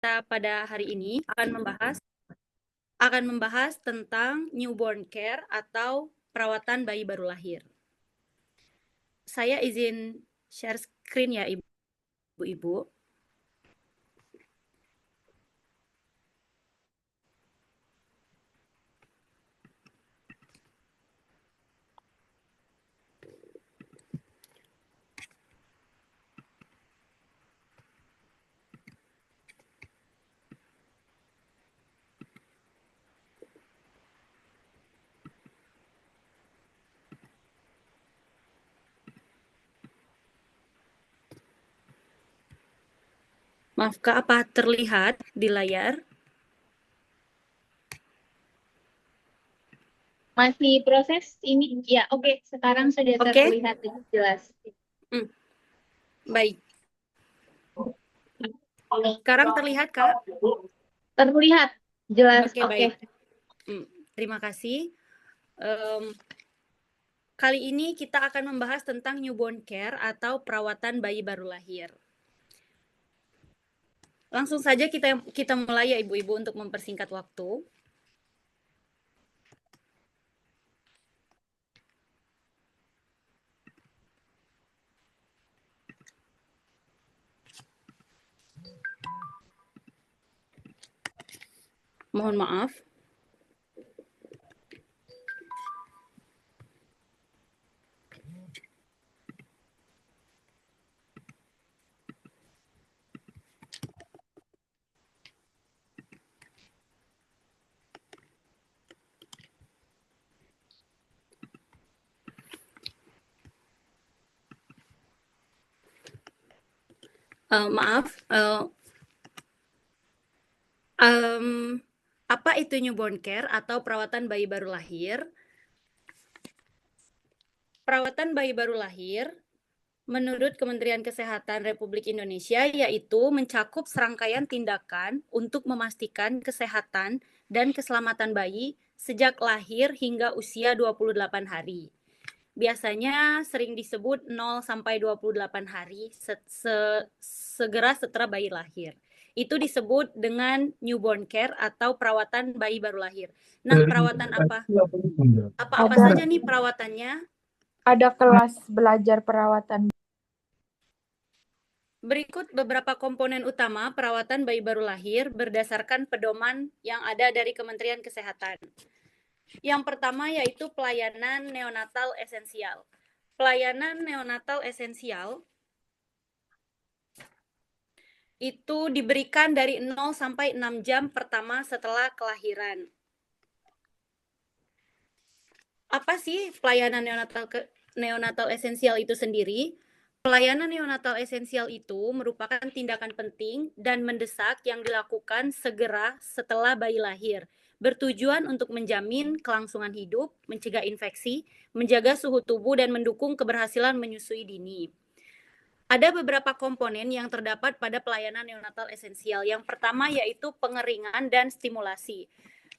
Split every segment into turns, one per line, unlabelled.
kita pada hari ini akan membahas tentang newborn care atau perawatan bayi baru lahir. Saya izin share screen ya Ibu-ibu. Maaf Kak, apa terlihat di layar?
Masih proses ini ya, oke, sekarang sudah
Oke?
terlihat jelas.
Baik. Sekarang terlihat Kak?
Terlihat jelas,
Oke,
oke.
baik. Terima kasih. Kali ini kita akan membahas tentang newborn care atau perawatan bayi baru lahir. Langsung saja kita mulai ya Ibu-ibu untuk mempersingkat waktu. Mohon maaf. Maaf, apa itu newborn care atau perawatan bayi baru lahir? Perawatan bayi baru lahir menurut Kementerian Kesehatan Republik Indonesia yaitu mencakup serangkaian tindakan untuk memastikan kesehatan dan keselamatan bayi sejak lahir hingga usia 28 hari. Biasanya sering disebut 0 sampai 28 hari segera setelah bayi lahir. Itu disebut dengan newborn care atau perawatan bayi baru lahir. Nah, perawatan apa? Apa-apa
Ada
saja nih perawatannya?
ada kelas belajar perawatan.
Berikut beberapa komponen utama perawatan bayi baru lahir berdasarkan pedoman yang ada dari Kementerian Kesehatan. Yang pertama yaitu pelayanan neonatal esensial. Pelayanan neonatal esensial itu diberikan dari 0 sampai 6 jam pertama setelah kelahiran. Apa sih pelayanan neonatal esensial itu sendiri? Pelayanan neonatal esensial itu merupakan tindakan penting dan mendesak yang dilakukan segera setelah bayi lahir, bertujuan untuk menjamin kelangsungan hidup, mencegah infeksi, menjaga suhu tubuh, dan mendukung keberhasilan menyusui dini. Ada beberapa komponen yang terdapat pada pelayanan neonatal esensial. Yang pertama yaitu pengeringan dan stimulasi.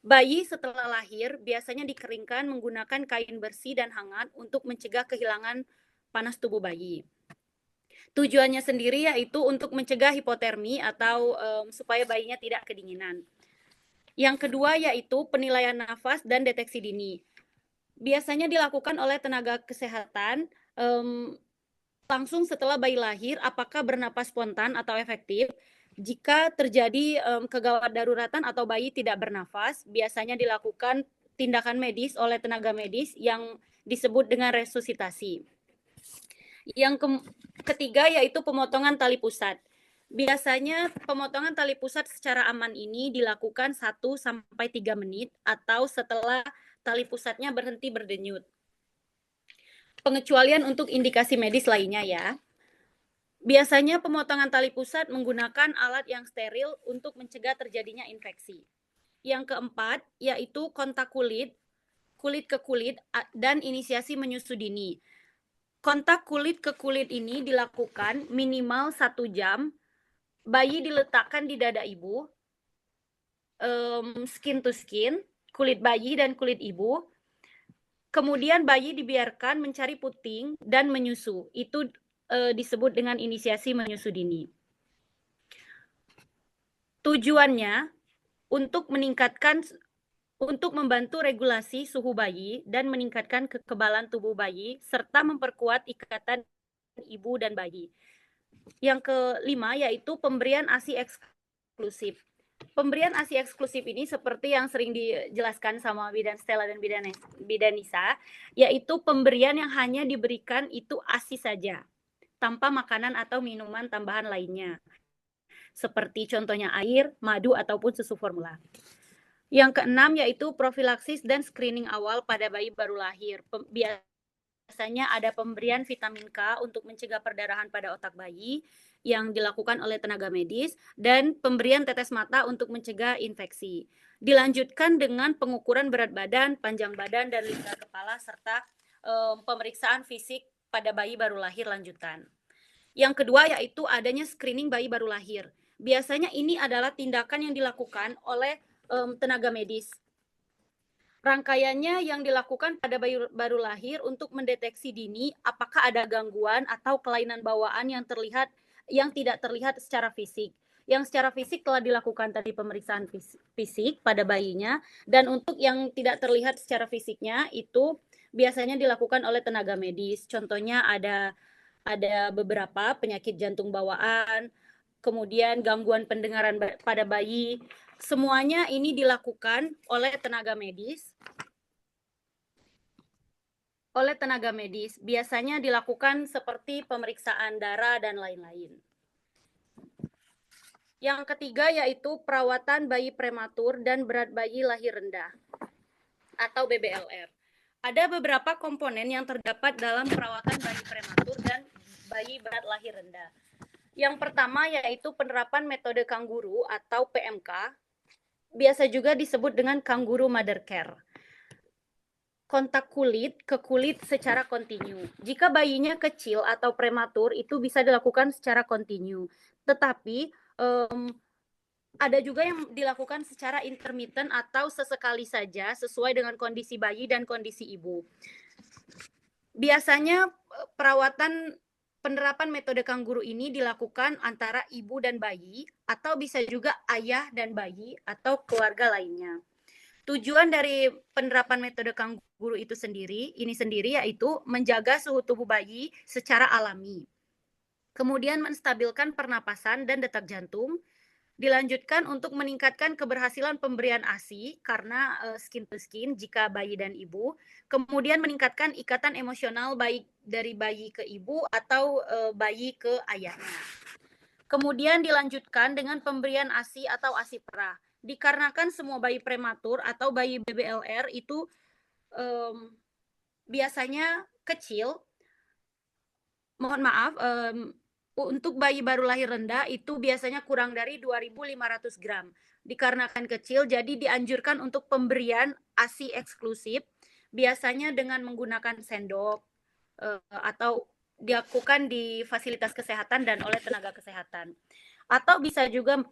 Bayi setelah lahir biasanya dikeringkan menggunakan kain bersih dan hangat untuk mencegah kehilangan panas tubuh bayi. Tujuannya sendiri yaitu untuk mencegah hipotermi atau supaya bayinya tidak kedinginan. Yang kedua yaitu penilaian nafas dan deteksi dini. Biasanya dilakukan oleh tenaga kesehatan langsung setelah bayi lahir apakah bernapas spontan atau efektif. Jika terjadi kegawat daruratan atau bayi tidak bernafas, biasanya dilakukan tindakan medis oleh tenaga medis yang disebut dengan resusitasi. Yang ketiga yaitu pemotongan tali pusat. Biasanya pemotongan tali pusat secara aman ini dilakukan 1-3 menit atau setelah tali pusatnya berhenti berdenyut. Pengecualian untuk indikasi medis lainnya ya. Biasanya pemotongan tali pusat menggunakan alat yang steril untuk mencegah terjadinya infeksi. Yang keempat yaitu kontak kulit ke kulit dan inisiasi menyusui dini. Kontak kulit ke kulit ini dilakukan minimal 1 jam. Bayi diletakkan di dada ibu, skin to skin, kulit bayi dan kulit ibu. Kemudian bayi dibiarkan mencari puting dan menyusu. Itu disebut dengan inisiasi menyusu dini. Tujuannya untuk membantu regulasi suhu bayi dan meningkatkan kekebalan tubuh bayi serta memperkuat ikatan ibu dan bayi. Yang kelima yaitu pemberian ASI eksklusif. Pemberian ASI eksklusif ini seperti yang sering dijelaskan sama Bidan Stella dan Bidan Nisa, yaitu pemberian yang hanya diberikan itu ASI saja, tanpa makanan atau minuman tambahan lainnya. Seperti contohnya air, madu, ataupun susu formula. Yang keenam yaitu profilaksis dan screening awal pada bayi baru lahir. Biasanya ada pemberian vitamin K untuk mencegah perdarahan pada otak bayi yang dilakukan oleh tenaga medis dan pemberian tetes mata untuk mencegah infeksi. Dilanjutkan dengan pengukuran berat badan, panjang badan, dan lingkar kepala serta pemeriksaan fisik pada bayi baru lahir lanjutan. Yang kedua yaitu adanya screening bayi baru lahir. Biasanya ini adalah tindakan yang dilakukan oleh tenaga medis. Rangkaiannya yang dilakukan pada bayi baru lahir untuk mendeteksi dini apakah ada gangguan atau kelainan bawaan yang tidak terlihat secara fisik. Yang secara fisik telah dilakukan tadi pemeriksaan fisik pada bayinya, dan untuk yang tidak terlihat secara fisiknya itu biasanya dilakukan oleh tenaga medis. Contohnya ada beberapa penyakit jantung bawaan, kemudian gangguan pendengaran pada bayi. Semuanya ini dilakukan oleh tenaga medis. Biasanya dilakukan seperti pemeriksaan darah dan lain-lain. Yang ketiga yaitu perawatan bayi prematur dan berat bayi lahir rendah atau BBLR. Ada beberapa komponen yang terdapat dalam perawatan bayi prematur dan bayi berat lahir rendah. Yang pertama yaitu penerapan metode kangguru atau PMK, biasa juga disebut dengan kangguru mother care. Kontak kulit ke kulit secara kontinu. Jika bayinya kecil atau prematur itu bisa dilakukan secara kontinu. Tetapi ada juga yang dilakukan secara intermittent atau sesekali saja sesuai dengan kondisi bayi dan kondisi ibu. Biasanya penerapan metode kangguru ini dilakukan antara ibu dan bayi atau bisa juga ayah dan bayi atau keluarga lainnya. Tujuan dari penerapan metode kangguru itu sendiri yaitu menjaga suhu tubuh bayi secara alami. Kemudian menstabilkan pernapasan dan detak jantung. Dilanjutkan untuk meningkatkan keberhasilan pemberian ASI karena skin to skin jika bayi dan ibu. Kemudian meningkatkan ikatan emosional baik dari bayi ke ibu atau bayi ke ayahnya. Kemudian dilanjutkan dengan pemberian ASI atau ASI perah. Dikarenakan semua bayi prematur atau bayi BBLR itu biasanya kecil, mohon maaf, untuk bayi baru lahir rendah itu biasanya kurang dari 2.500 gram. Dikarenakan kecil, jadi dianjurkan untuk pemberian ASI eksklusif, biasanya dengan menggunakan sendok atau dilakukan di fasilitas kesehatan dan oleh tenaga kesehatan. Atau bisa juga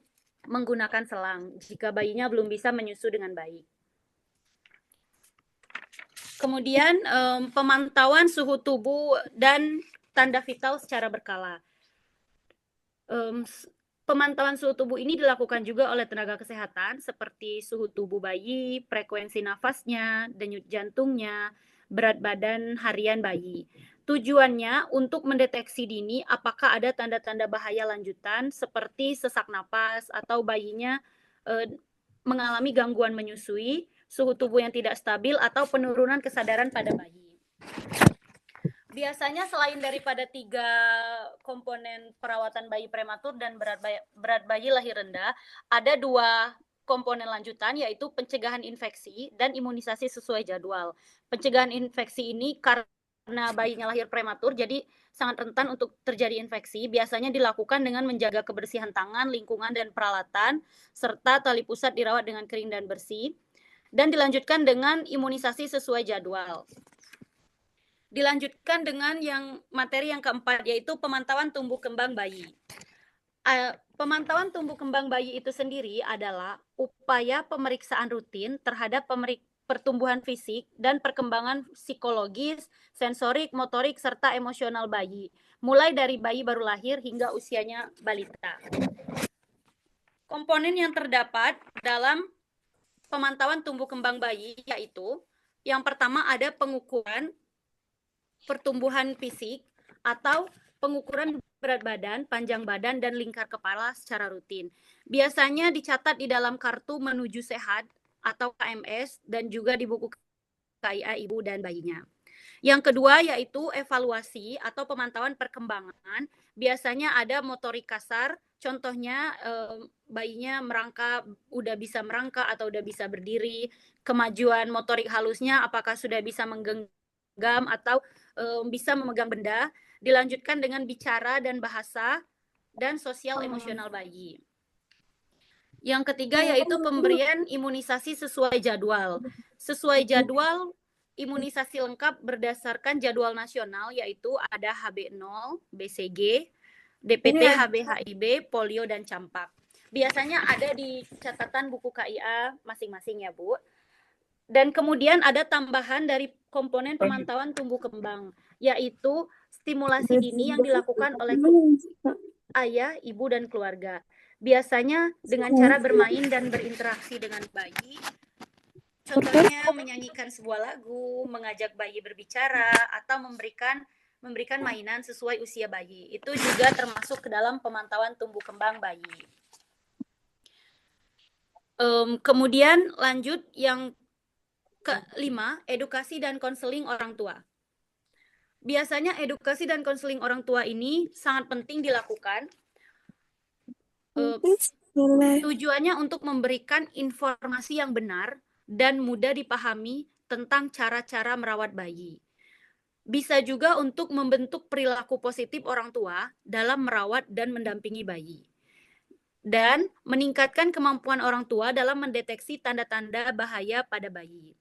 menggunakan selang jika bayinya belum bisa menyusu dengan baik. Kemudian pemantauan suhu tubuh dan tanda vital secara berkala. Pemantauan suhu tubuh ini dilakukan juga oleh tenaga kesehatan seperti suhu tubuh bayi, frekuensi nafasnya, denyut jantungnya, berat badan harian bayi. Tujuannya untuk mendeteksi dini apakah ada tanda-tanda bahaya lanjutan seperti sesak napas atau bayinya mengalami gangguan menyusui, suhu tubuh yang tidak stabil atau penurunan kesadaran pada bayi. Biasanya selain daripada 3 komponen perawatan bayi prematur dan berat bayi lahir rendah, ada 2 komponen lanjutan yaitu pencegahan infeksi dan imunisasi sesuai jadwal. Pencegahan infeksi ini karena bayinya lahir prematur jadi sangat rentan untuk terjadi infeksi. Biasanya dilakukan dengan menjaga kebersihan tangan, lingkungan, dan peralatan, serta tali pusat dirawat dengan kering dan bersih. Dan dilanjutkan dengan imunisasi sesuai jadwal. Dilanjutkan dengan materi yang keempat, yaitu pemantauan tumbuh kembang bayi. Pemantauan tumbuh kembang bayi itu sendiri adalah upaya pemeriksaan rutin terhadap pertumbuhan fisik dan perkembangan psikologis, sensorik, motorik, serta emosional bayi, mulai dari bayi baru lahir hingga usianya balita. Komponen yang terdapat dalam pemantauan tumbuh kembang bayi yaitu yang pertama ada pengukuran pertumbuhan fisik atau pengukuran berat badan, panjang badan, dan lingkar kepala secara rutin. Biasanya dicatat di dalam kartu menuju sehat atau KMS dan juga di buku KIA ibu dan bayinya. Yang kedua yaitu evaluasi atau pemantauan perkembangan. Biasanya ada motorik kasar, contohnya bayinya merangkak, udah bisa merangkak atau udah bisa berdiri. Kemajuan motorik halusnya apakah sudah bisa menggenggam atau bisa memegang benda. Dilanjutkan dengan bicara dan bahasa dan sosial emosional bayi. Yang ketiga yaitu pemberian imunisasi sesuai jadwal. Sesuai jadwal imunisasi lengkap berdasarkan jadwal nasional yaitu ada HB0, BCG, DPT, HB-HIB, polio, dan campak. Biasanya ada di catatan buku KIA masing-masing ya Bu. Dan kemudian ada tambahan dari komponen pemantauan tumbuh kembang, yaitu stimulasi dini yang dilakukan oleh ayah, ibu, dan keluarga. Biasanya dengan cara bermain dan berinteraksi dengan bayi, contohnya menyanyikan sebuah lagu, mengajak bayi berbicara, atau memberikan mainan sesuai usia bayi. Itu juga termasuk ke dalam pemantauan tumbuh kembang bayi. Kemudian lanjut yang kelima, edukasi dan konseling orang tua. Biasanya edukasi dan konseling orang tua ini sangat penting dilakukan. Tujuannya untuk memberikan informasi yang benar dan mudah dipahami tentang cara-cara merawat bayi. Bisa juga untuk membentuk perilaku positif orang tua dalam merawat dan mendampingi bayi. Dan meningkatkan kemampuan orang tua dalam mendeteksi tanda-tanda bahaya pada bayi.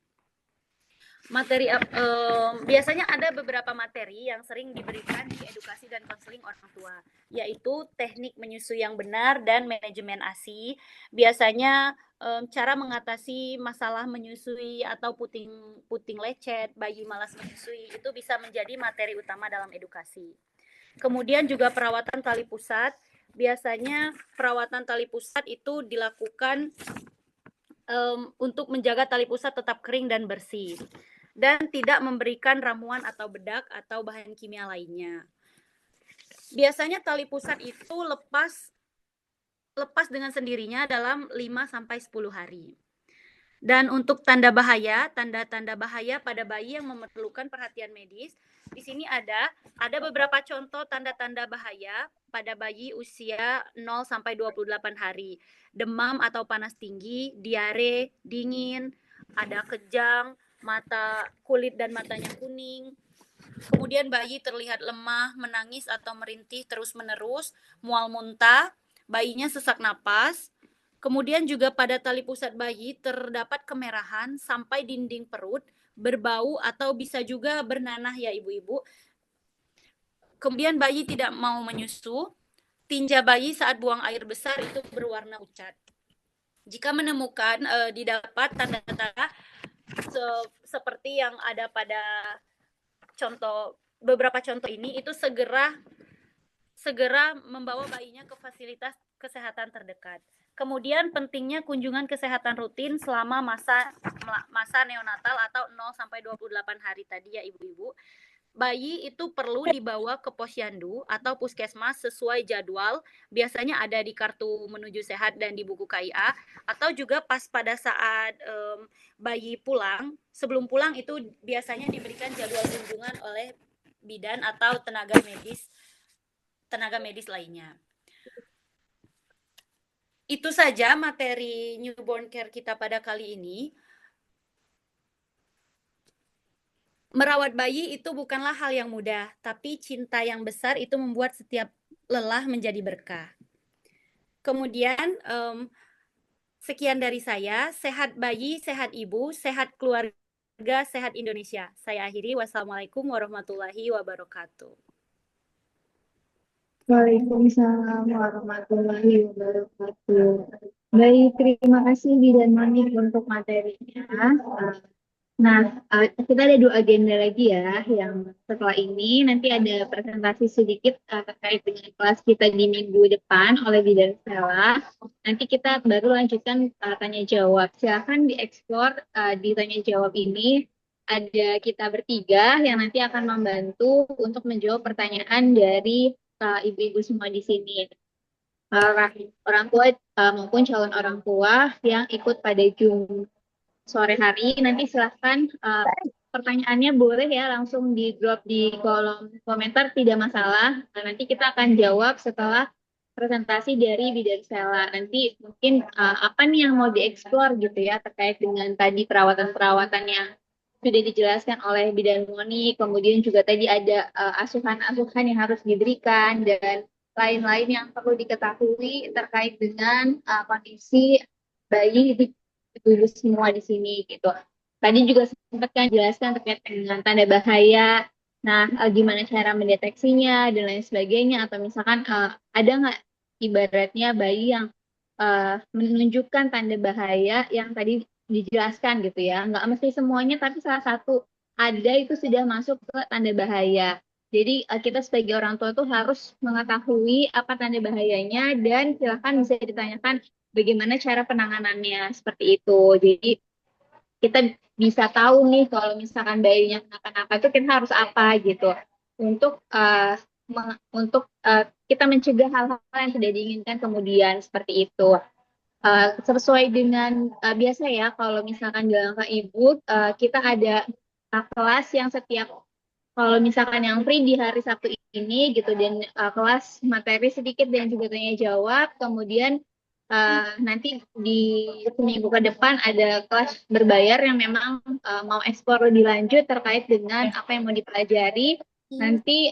Biasanya ada beberapa materi yang sering diberikan di edukasi dan konseling orang tua, yaitu teknik menyusui yang benar dan manajemen ASI. Biasanya cara mengatasi masalah menyusui atau puting lecet, bayi malas menyusui, itu bisa menjadi materi utama dalam edukasi. Kemudian juga perawatan tali pusat. Biasanya perawatan tali pusat itu dilakukan untuk menjaga tali pusat tetap kering dan bersih, dan tidak memberikan ramuan atau bedak atau bahan kimia lainnya. Biasanya tali pusat itu lepas dengan sendirinya dalam 5-10 hari. Dan untuk tanda-tanda bahaya pada bayi yang memerlukan perhatian medis, di sini ada beberapa contoh tanda-tanda bahaya pada bayi usia 0-28 hari. Demam atau panas tinggi, diare, dingin, ada kejang, kulit dan matanya kuning. Kemudian bayi terlihat lemah, menangis atau merintih terus-menerus, mual muntah, bayinya sesak napas. Kemudian juga pada tali pusat bayi terdapat kemerahan sampai dinding perut, berbau atau bisa juga bernanah ya ibu-ibu. Kemudian bayi tidak mau menyusu, tinja bayi saat buang air besar itu berwarna pucat. Jika menemukan didapat tanda-tanda seperti yang ada pada beberapa contoh ini, itu segera membawa bayinya ke fasilitas kesehatan terdekat. Kemudian pentingnya kunjungan kesehatan rutin selama masa neonatal atau 0-28 hari tadi ya ibu-ibu. Bayi itu perlu dibawa ke posyandu atau puskesmas sesuai jadwal, biasanya ada di kartu menuju sehat dan di buku KIA, atau juga pas pada saat bayi pulang, sebelum pulang itu biasanya diberikan jadwal kunjungan oleh bidan atau tenaga medis lainnya. Itu saja materi newborn care kita pada kali ini. Merawat bayi itu bukanlah hal yang mudah, tapi cinta yang besar itu membuat setiap lelah menjadi berkah. Kemudian, sekian dari saya. Sehat bayi, sehat ibu, sehat keluarga, sehat Indonesia. Saya akhiri. Wassalamualaikum warahmatullahi wabarakatuh.
Waalaikumsalam warahmatullahi wabarakatuh. Baik, terima kasih Bidan Monik untuk materinya. Nah, kita ada 2 agenda lagi ya, yang setelah ini nanti ada presentasi sedikit terkait dengan kelas kita di minggu depan oleh Bidan Stella. Nanti kita baru lanjutkan tanya jawab. Silahkan dieksplor di tanya jawab ini. Ada kita bertiga yang nanti akan membantu untuk menjawab pertanyaan dari ibu-ibu semua di sini. Orang tua maupun calon orang tua yang ikut pada Zoom sore hari. Nanti silahkan pertanyaannya boleh ya langsung di drop di kolom komentar, tidak masalah. Nah, nanti kita akan jawab setelah presentasi dari Bidan Stella. Nanti mungkin apa nih yang mau dieksplor gitu ya terkait dengan tadi perawatan-perawatan yang sudah dijelaskan oleh Bidan Moni. Kemudian juga tadi ada asuhan-asuhan yang harus diberikan dan lain-lain yang perlu diketahui terkait dengan kondisi bayi di ibu semua di sini gitu. Tadi juga sempat kan jelaskan terkait dengan tanda bahaya. Nah, gimana cara mendeteksinya dan lain sebagainya. Atau misalkan ada nggak ibaratnya bayi yang menunjukkan tanda bahaya yang tadi dijelaskan gitu ya. Nggak mesti semuanya, tapi salah satu ada itu sudah masuk ke tanda bahaya. Jadi kita sebagai orang tua tuh harus mengetahui apa tanda bahayanya dan silakan bisa ditanyakan bagaimana cara penanganannya seperti itu. Jadi kita bisa tahu nih kalau misalkan bayinya kenapa-napa itu kita harus apa gitu untuk kita mencegah hal-hal yang tidak diinginkan kemudian seperti itu. Sesuai dengan biasa ya kalau misalkan di langkah ibu kita ada kelas yang setiap kalau misalkan yang free di hari Sabtu ini gitu dan kelas materi sedikit dan juga tanya jawab, kemudian nanti di seminggu ke depan ada kelas berbayar yang memang mau eksplor lebih lanjut terkait dengan apa yang mau dipelajari. Nanti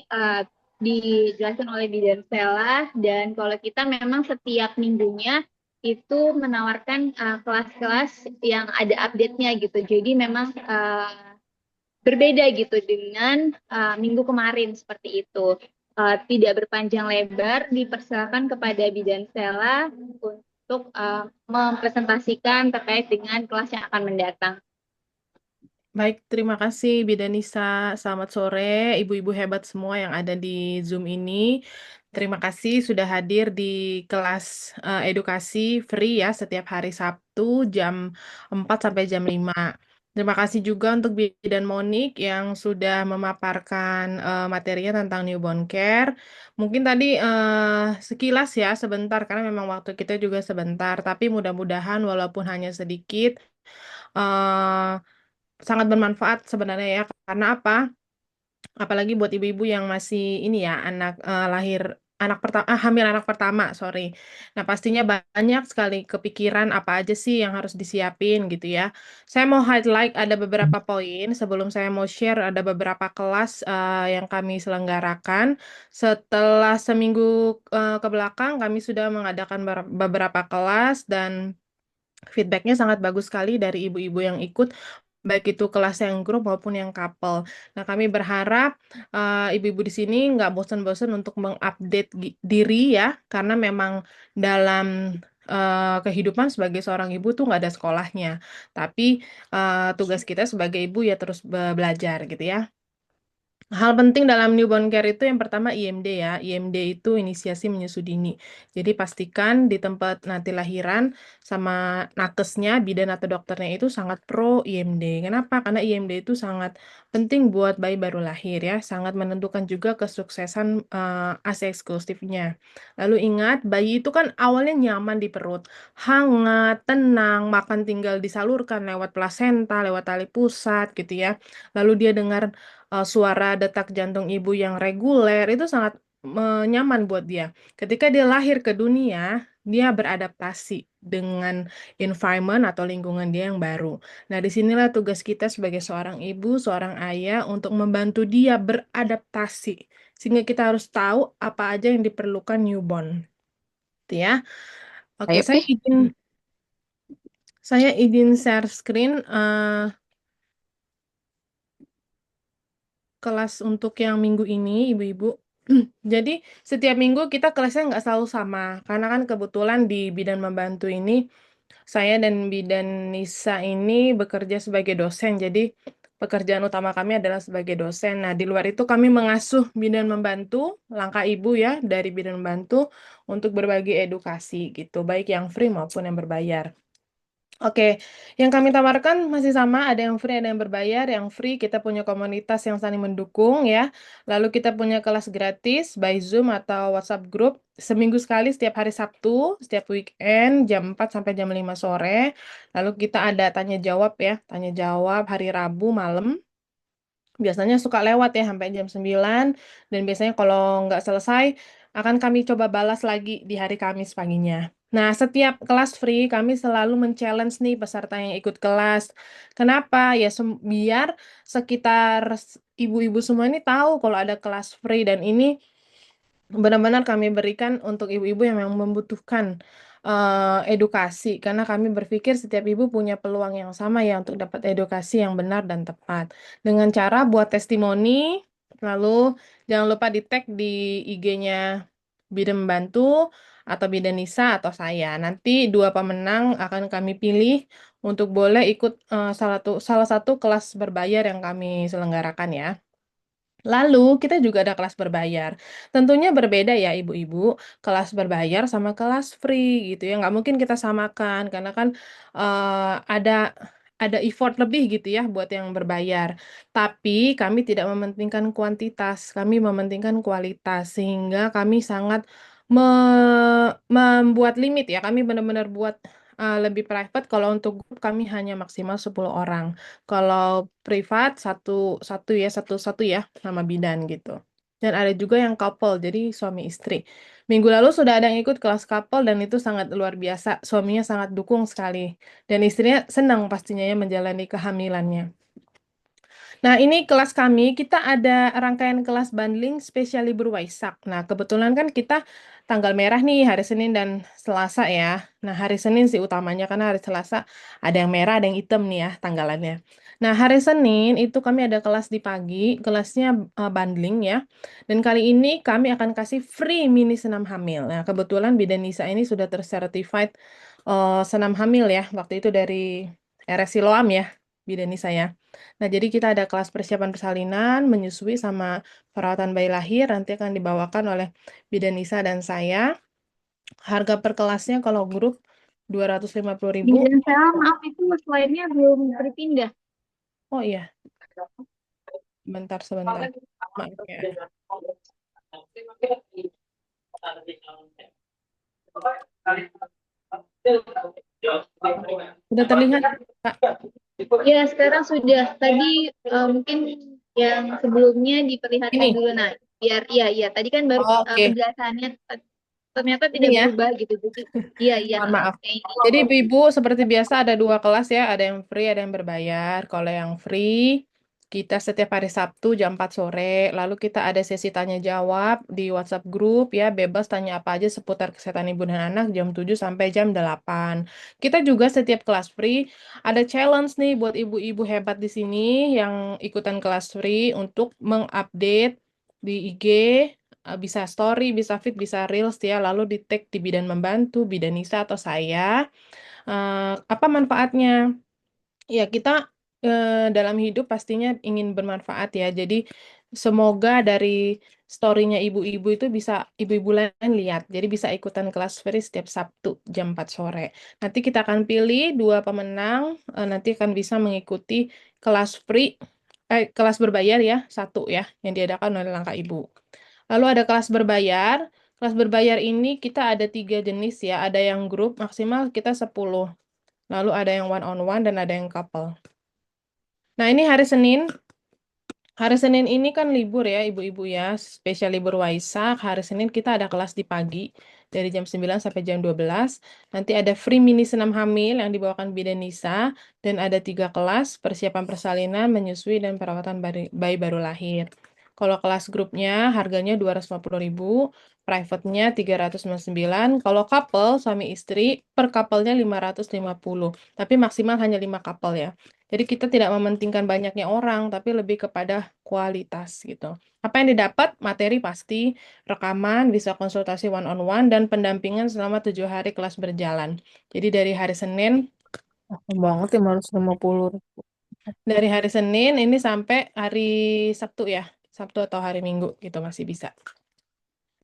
dijelaskan oleh Bidan Stella dan kalau kita memang setiap minggunya itu menawarkan kelas-kelas yang ada update-nya gitu. Jadi memang berbeda gitu dengan minggu kemarin seperti itu. Tidak berpanjang lebar, dipersilakan kepada Bidan Stella untuk mempresentasikan terkait dengan kelas yang akan mendatang.
Baik, terima kasih Bidanisa. Selamat sore, ibu-ibu hebat semua yang ada di Zoom ini. Terima kasih sudah hadir di kelas edukasi free ya setiap hari Sabtu jam 4 sampai jam 5. Terima kasih juga untuk Bidan Monik yang sudah memaparkan materinya tentang newborn care. Mungkin tadi sekilas ya sebentar karena memang waktu kita juga sebentar, tapi mudah-mudahan walaupun hanya sedikit eh, sangat bermanfaat sebenarnya ya. Karena apa? Apalagi buat ibu-ibu yang masih ini ya anak pertama hamil anak pertama, sorry. Nah, pastinya banyak sekali kepikiran apa aja sih yang harus disiapin gitu ya. Saya mau highlight ada beberapa poin sebelum saya mau share ada beberapa kelas yang kami selenggarakan. Setelah seminggu ke belakang kami sudah mengadakan beberapa kelas dan feedbacknya sangat bagus sekali dari ibu-ibu yang ikut, baik itu kelas yang grup maupun yang couple. Nah, kami berharap ibu-ibu di sini nggak bosan-bosan untuk mengupdate diri ya, karena memang dalam kehidupan sebagai seorang ibu tuh nggak ada sekolahnya. Tapi tugas kita sebagai ibu ya terus belajar gitu ya. Hal penting dalam newborn care itu yang pertama IMD ya. IMD itu inisiasi menyusu dini. Jadi pastikan di tempat nanti lahiran sama nakesnya, bidan atau dokternya itu sangat pro IMD. Kenapa? Karena IMD itu sangat penting buat bayi baru lahir ya. Sangat menentukan juga kesuksesan ASI eksklusifnya. Lalu ingat, bayi itu kan awalnya nyaman di perut. Hangat, tenang, makan tinggal disalurkan lewat plasenta, lewat tali pusat gitu ya. Lalu dia dengar suara detak jantung ibu yang reguler itu sangat nyaman buat dia. Ketika dia lahir ke dunia, dia beradaptasi dengan environment atau lingkungan dia yang baru. Nah, disinilah tugas kita sebagai seorang ibu, seorang ayah untuk membantu dia beradaptasi. Sehingga kita harus tahu apa aja yang diperlukan newborn. Gitu ya. Oke,
Ayo, Pi.
saya izin share screen kelas untuk yang minggu ini, ibu-ibu. Jadi setiap minggu kita kelasnya nggak selalu sama, karena kan kebetulan di bidan membantu ini saya dan Bidan Nisa ini bekerja sebagai dosen, jadi pekerjaan utama kami adalah sebagai dosen. Nah, di luar itu kami mengasuh bidan membantu, langkah ibu ya dari bidan membantu untuk berbagi edukasi gitu, baik yang free maupun yang berbayar. Oke, yang kami tawarkan masih sama, ada yang free, ada yang berbayar. Yang free kita punya komunitas yang saling mendukung ya. Lalu kita punya kelas gratis by Zoom atau WhatsApp group seminggu sekali setiap hari Sabtu, setiap weekend jam 4 sampai jam 5 sore. Lalu kita ada tanya jawab ya, tanya jawab hari Rabu malam. Biasanya suka lewat ya sampai jam 9 dan biasanya kalau nggak selesai akan kami coba balas lagi di hari Kamis paginya. Nah, setiap kelas free kami selalu men-challenge nih peserta yang ikut kelas. Kenapa? Ya biar sekitar ibu-ibu semua ini tahu kalau ada kelas free dan ini benar-benar kami berikan untuk ibu-ibu yang memang membutuhkan edukasi karena kami berpikir setiap ibu punya peluang yang sama ya untuk dapat edukasi yang benar dan tepat dengan cara buat testimoni, lalu jangan lupa di tag di IG-nya Bidan Membantu atau Bidan Nisa atau saya. Nanti dua pemenang akan kami pilih untuk boleh ikut salah satu kelas berbayar yang kami selenggarakan ya. Lalu kita juga ada kelas berbayar. Tentunya berbeda ya ibu-ibu, kelas berbayar sama kelas free gitu ya. Nggak mungkin kita samakan karena kan ada effort lebih gitu ya buat yang berbayar. Tapi kami tidak mementingkan kuantitas, kami mementingkan kualitas sehingga kami sangat membuat limit ya. Kami benar-benar buat lebih private. Kalau untuk grup kami hanya maksimal 10 orang. Kalau privat satu ya sama bidan gitu. Dan ada juga yang couple, jadi suami istri. Minggu lalu sudah ada yang ikut kelas couple dan itu sangat luar biasa. Suaminya sangat dukung sekali. Dan istrinya senang pastinya ya menjalani kehamilannya. Nah, ini kelas kami, kita ada rangkaian kelas bundling spesial libur Waisak. Nah, kebetulan kan kita tanggal merah nih, hari Senin dan Selasa ya. Nah, hari Senin sih utamanya, karena hari Selasa ada yang merah, ada yang hitam nih ya tanggalannya. Nah, hari Senin itu kami ada kelas di pagi, kelasnya bundling ya. Dan kali ini kami akan kasih free mini senam hamil. Nah, kebetulan Bidan Nisa ini sudah tercertified senam hamil ya, waktu itu dari RS Siloam ya, Bidan Nisa ya. Nah, jadi kita ada kelas persiapan persalinan, menyusui sama perawatan bayi lahir, nanti akan dibawakan oleh Bidan Nisa dan saya. Harga per kelasnya kalau grup 250.000.
Bidan saya, maaf itu slide-nya belum berpindah.
Oh iya, sebentar. Maaf ya. Sudah terlihat, Kak?
Ya, sekarang sudah. Tadi mungkin yang sebelumnya diperlihatkan
Ini.
dulu. Nah, biar iya. Tadi kan baru
Oke.
penjelasannya ternyata tidak
Ini ya.
berubah gitu. Jadi, iya.
Mohon maaf.
Kayak ini.
Jadi Ibu seperti biasa ada dua kelas ya, ada yang free, ada yang berbayar. Kalau yang free, kita setiap hari Sabtu jam 4 sore, lalu kita ada sesi tanya jawab di WhatsApp grup ya, bebas tanya apa aja seputar kesehatan ibu dan anak jam 7 sampai jam 8. Kita juga setiap kelas free ada challenge nih buat ibu-ibu hebat di sini yang ikutan kelas free untuk mengupdate di IG. Bisa story, bisa feed, bisa reels ya, lalu di tag di Bidan Membantu, Bidan Nisa atau saya. Apa manfaatnya? Ya, kita dalam hidup pastinya ingin bermanfaat ya. Jadi semoga dari story-nya ibu-ibu itu bisa ibu-ibu lain lihat. Jadi bisa ikutan kelas free setiap Sabtu jam 4 sore. Nanti kita akan pilih dua pemenang, nanti akan bisa mengikuti kelas free, kelas berbayar ya, satu ya, yang diadakan oleh Langkah Ibu. Lalu ada kelas berbayar. Kelas berbayar ini kita ada 3 jenis ya. Ada yang grup, maksimal kita 10. Lalu ada yang one-on-one dan ada yang couple. Nah, ini hari Senin. Hari Senin ini kan libur ya, ibu-ibu ya. Spesial libur Waisak. Hari Senin kita ada kelas di pagi. Dari jam 9 sampai jam 12. Nanti ada free mini senam hamil yang dibawakan Bidan Nisa. Dan ada 3 kelas, persiapan persalinan, menyusui, dan perawatan bayi baru lahir. Kalau kelas grupnya harganya 250.000, private-nya 399. Kalau couple suami istri per couple-nya 550. Tapi maksimal hanya 5 couple ya. Jadi kita tidak mementingkan banyaknya orang, tapi lebih kepada kualitas gitu. Apa yang didapat? Materi pasti, rekaman, bisa konsultasi one on one, dan pendampingan selama 7 hari kelas berjalan. Jadi dari hari Senin,
Banget 550.
dari hari Senin ini sampai hari Sabtu ya. Sabtu atau hari Minggu gitu masih bisa.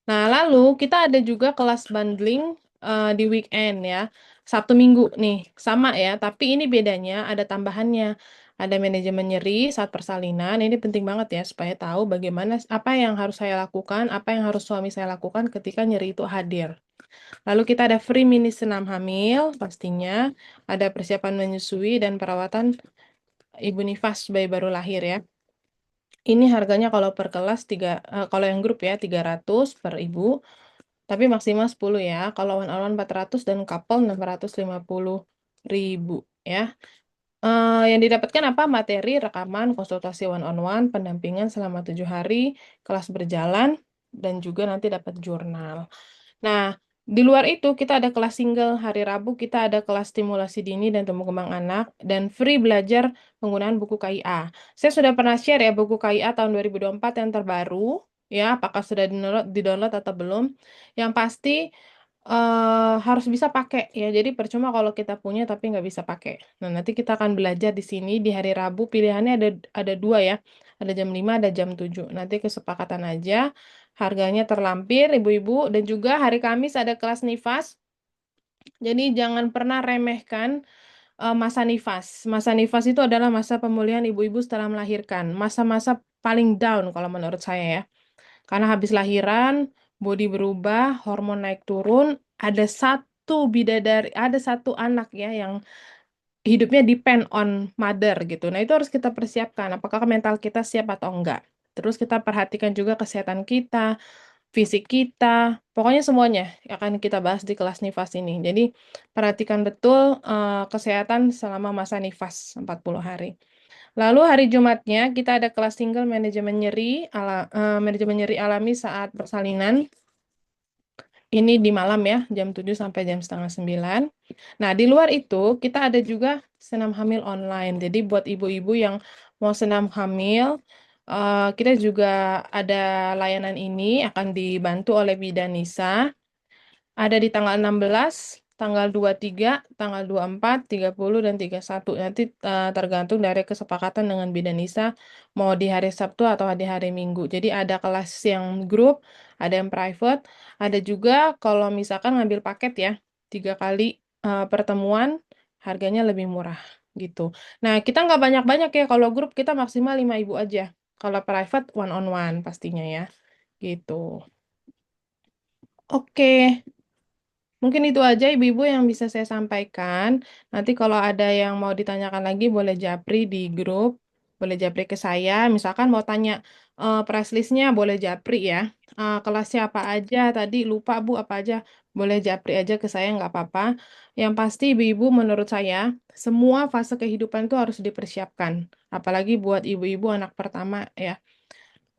Nah, lalu kita ada juga kelas bundling di weekend ya. Sabtu Minggu nih, sama ya, tapi ini bedanya ada tambahannya. Ada manajemen nyeri saat persalinan. Ini penting banget ya supaya tahu bagaimana apa yang harus saya lakukan, apa yang harus suami saya lakukan ketika nyeri itu hadir. Lalu kita ada free mini senam hamil pastinya, ada persiapan menyusui dan perawatan ibu nifas bayi baru lahir ya. Ini harganya kalau per kelas kalau yang grup ya 300 per ibu, tapi maksimal 10 ya. Kalau one on one 400 dan couple 650.000 ya. Yang didapatkan apa? Materi, rekaman, konsultasi one on one, pendampingan selama 7 hari, kelas berjalan, dan juga nanti dapat jurnal. Nah, di luar itu kita ada kelas single hari Rabu, kita ada kelas stimulasi dini dan tumbuh kembang anak, dan free belajar penggunaan buku KIA. Saya sudah pernah share ya buku KIA tahun 2024 yang terbaru, ya apakah sudah di-download atau belum. Yang pasti harus bisa pakai ya. Jadi percuma kalau kita punya tapi nggak bisa pakai. Nah, nanti kita akan belajar di sini di hari Rabu. Pilihannya ada dua ya. Ada jam 5, ada jam 7. Nanti kesepakatan aja. Harganya terlampir, ibu-ibu. Dan juga hari Kamis ada kelas nifas. Jadi jangan pernah remehkan masa nifas. Masa nifas itu adalah masa pemulihan ibu-ibu setelah melahirkan. Masa-masa paling down kalau menurut saya ya. Karena habis lahiran, bodi berubah, hormon naik turun, ada satu bidadari, ada satu anak ya yang hidupnya depend on mother gitu. Nah, itu harus kita persiapkan. Apakah mental kita siap atau enggak. Terus kita perhatikan juga kesehatan kita, fisik kita, pokoknya semuanya akan kita bahas di kelas nifas ini. Jadi, perhatikan betul kesehatan selama masa nifas 40 hari. Lalu hari Jumatnya kita ada kelas single manajemen nyeri alami saat persalinan. Ini di malam ya, jam 7 sampai jam setengah 9. Nah, di luar itu kita ada juga senam hamil online. Jadi buat ibu-ibu yang mau senam hamil, kita juga ada layanan ini akan dibantu oleh Bidanisa. Ada di tanggal 16, tanggal 23, tanggal 24, 30, dan 31. Nanti tergantung dari kesepakatan dengan Bidanisa mau di hari Sabtu atau di hari Minggu. Jadi ada kelas yang grup, ada yang private, ada juga kalau misalkan ngambil paket ya, 3 kali pertemuan, harganya lebih murah gitu. Nah, kita nggak banyak-banyak ya. Kalau grup kita maksimal 5 ibu aja. Kalau private one on one pastinya ya. Gitu. Oke. Mungkin itu aja ibu-ibu yang bisa saya sampaikan. Nanti kalau ada yang mau ditanyakan lagi boleh japri di grup, boleh japri ke saya. Misalkan mau tanya price list-nya boleh japri ya. Kelasnya apa aja tadi lupa Bu apa aja boleh japri aja ke saya nggak apa-apa. Yang pasti ibu-ibu menurut saya semua fase kehidupan itu harus dipersiapkan. Apalagi buat ibu-ibu anak pertama ya.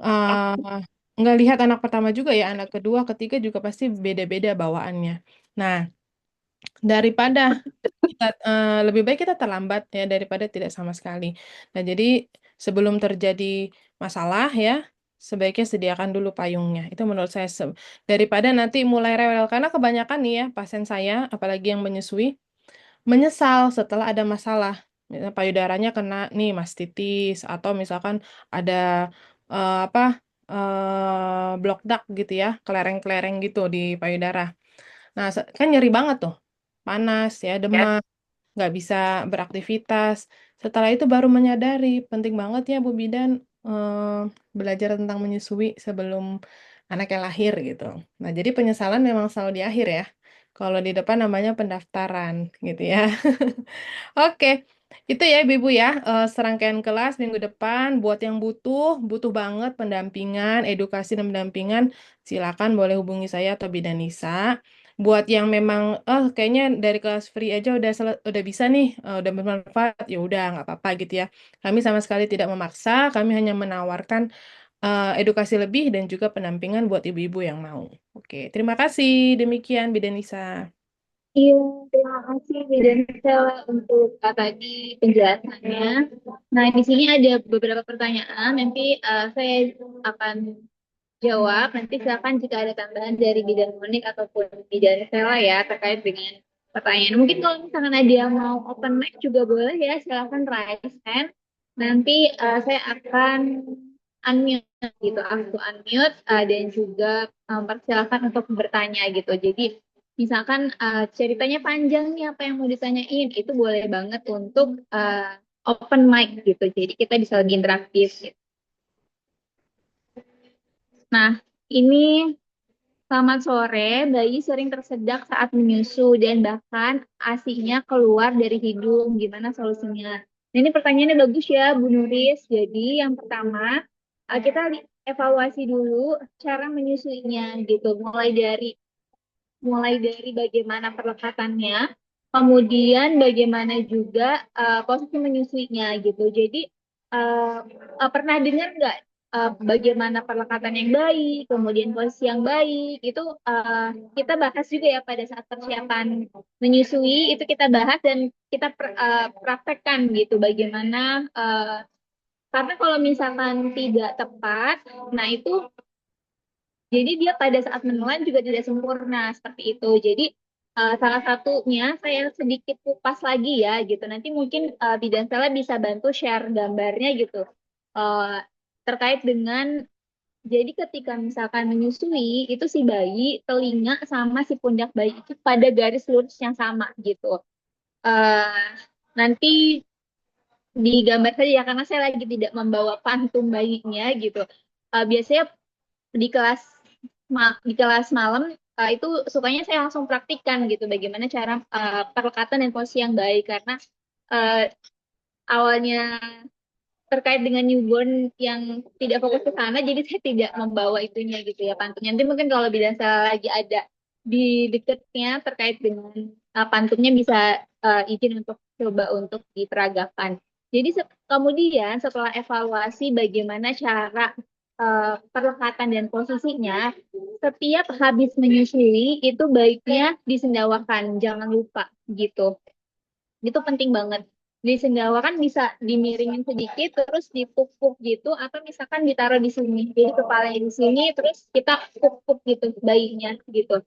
eh nggak lihat anak pertama juga ya, anak kedua, ketiga juga pasti beda-beda bawaannya. Nah, daripada kita lebih baik kita terlambat ya daripada tidak sama sekali. Nah, jadi sebelum terjadi masalah ya, sebaiknya sediakan dulu payungnya. Itu menurut saya daripada nanti mulai rewel karena kebanyakan nih ya pasien saya, apalagi yang menyusui, menyesal setelah ada masalah. Misalnya payudaranya kena nih mastitis atau misalkan ada apa block duct gitu ya, kelereng-kelereng gitu di payudara. Nah, kan nyeri banget tuh. Panas ya, demam, nggak bisa beraktivitas. Setelah itu baru menyadari, penting banget ya Bu Bidan belajar tentang menyusui sebelum anaknya lahir gitu. Nah, jadi penyesalan memang selalu di akhir ya. Kalau di depan namanya pendaftaran gitu ya. Oke, itu ya Ibu-Ibu ya, serangkaian kelas minggu depan buat yang butuh banget pendampingan, edukasi dan pendampingan, silakan boleh hubungi saya atau Bidanisa. Buat yang memang, kayaknya dari kelas free aja udah bisa nih, udah bermanfaat, ya udah nggak apa-apa gitu ya. Kami sama sekali tidak memaksa, kami hanya menawarkan edukasi lebih dan juga pendampingan buat ibu-ibu yang mau. Oke, terima kasih. Demikian Bidanisa.
Iya, terima kasih dan Stella untuk tadi penjelasannya. Nah, di sini ada beberapa pertanyaan. Nanti saya akan jawab. Nanti silakan jika ada tambahan dari Bidan Monik ataupun Bidan Stella ya terkait dengan pertanyaan. Mungkin kalau misalkan ada yang mau open mic juga boleh ya, silakan raise hand. Nanti saya akan unmute gitu, aku unmute dan juga persilakan untuk bertanya gitu. Jadi misalkan ceritanya panjang nih apa yang mau ditanyain, itu boleh banget untuk open mic gitu. Jadi kita bisa lebih interaktif gitu. Nah, ini selamat sore, bayi sering tersedak saat menyusu dan bahkan ASInya keluar dari hidung. Gimana solusinya? Nah, ini pertanyaannya bagus ya, Bu Nuris. Jadi yang pertama, kita evaluasi dulu cara menyusuinya gitu. Mulai dari bagaimana perlekatannya, kemudian bagaimana juga posisi menyusuinya gitu. Jadi pernah dengar nggak bagaimana perlekatan yang baik, kemudian posisi yang baik itu kita bahas juga ya pada saat persiapan menyusui itu kita bahas dan kita praktekkan gitu bagaimana karena kalau misalkan tidak tepat, nah itu jadi dia pada saat menelan juga tidak sempurna seperti itu. Jadi salah satunya saya sedikit kupas lagi ya gitu. Nanti mungkin Bidan Stella bisa bantu share gambarnya gitu. Eh, terkait dengan jadi ketika misalkan menyusui itu si bayi telinga sama si pundak bayi itu pada garis lurus yang sama gitu. Eh, nanti digambar saja ya karena saya lagi tidak membawa pantum bayinya gitu. Biasanya di kelas malam itu sukanya saya langsung praktikkan gitu bagaimana cara perlekatan dan posisi yang baik karena uh, awalnya terkait dengan newborn yang tidak fokus ke sana jadi saya tidak membawa itunya gitu ya pantunnya nanti mungkin kalau bidan saya lagi ada di dekatnya terkait dengan pantunnya bisa izin untuk coba untuk diperagakan jadi kemudian setelah evaluasi bagaimana cara perlekatan dan posisinya setiap habis menyusui itu baiknya disendawakan jangan lupa gitu itu penting banget. Di sendawa kan bisa dimiringin sedikit, terus dipuk-puk gitu, atau misalkan ditaruh di sini. Jadi kepalanya di sini, terus kita puk-puk gitu bayinya gitu.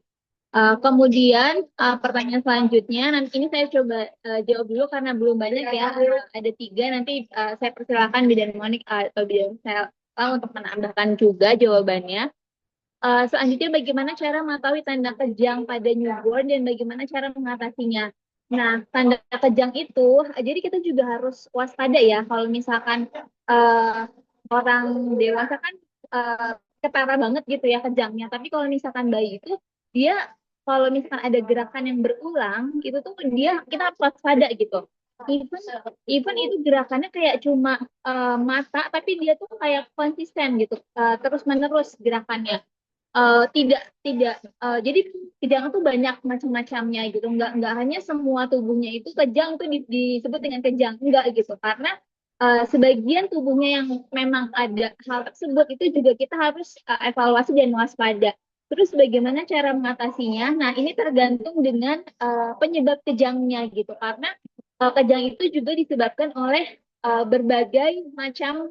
Kemudian pertanyaan selanjutnya, nanti ini saya coba jawab dulu karena belum banyak ya. Ada 3, nanti saya persilakan Bidan Monik atau Bidan saya untuk menambahkan juga jawabannya. Selanjutnya bagaimana cara mengetahui tanda kejang pada newborn dan bagaimana cara mengatasinya. Nah, tanda kejang itu, jadi kita juga harus waspada ya kalau misalkan uh, orang dewasa kan uh, ketara banget gitu ya kejangnya. Tapi kalau misalkan bayi itu, dia kalau misalkan ada gerakan yang berulang, itu tuh dia kita harus waspada gitu. Even, even itu gerakannya kayak cuma mata, tapi dia tuh kayak konsisten gitu, terus menerus gerakannya tidak jadi kejang itu banyak macam-macamnya gitu nggak hanya semua tubuhnya itu kejang tuh disebut dengan kejang enggak gitu karena sebagian tubuhnya yang memang ada hal tersebut itu juga kita harus evaluasi dan waspada terus bagaimana cara mengatasinya nah ini tergantung dengan penyebab kejangnya gitu karena kejang itu juga disebabkan oleh berbagai macam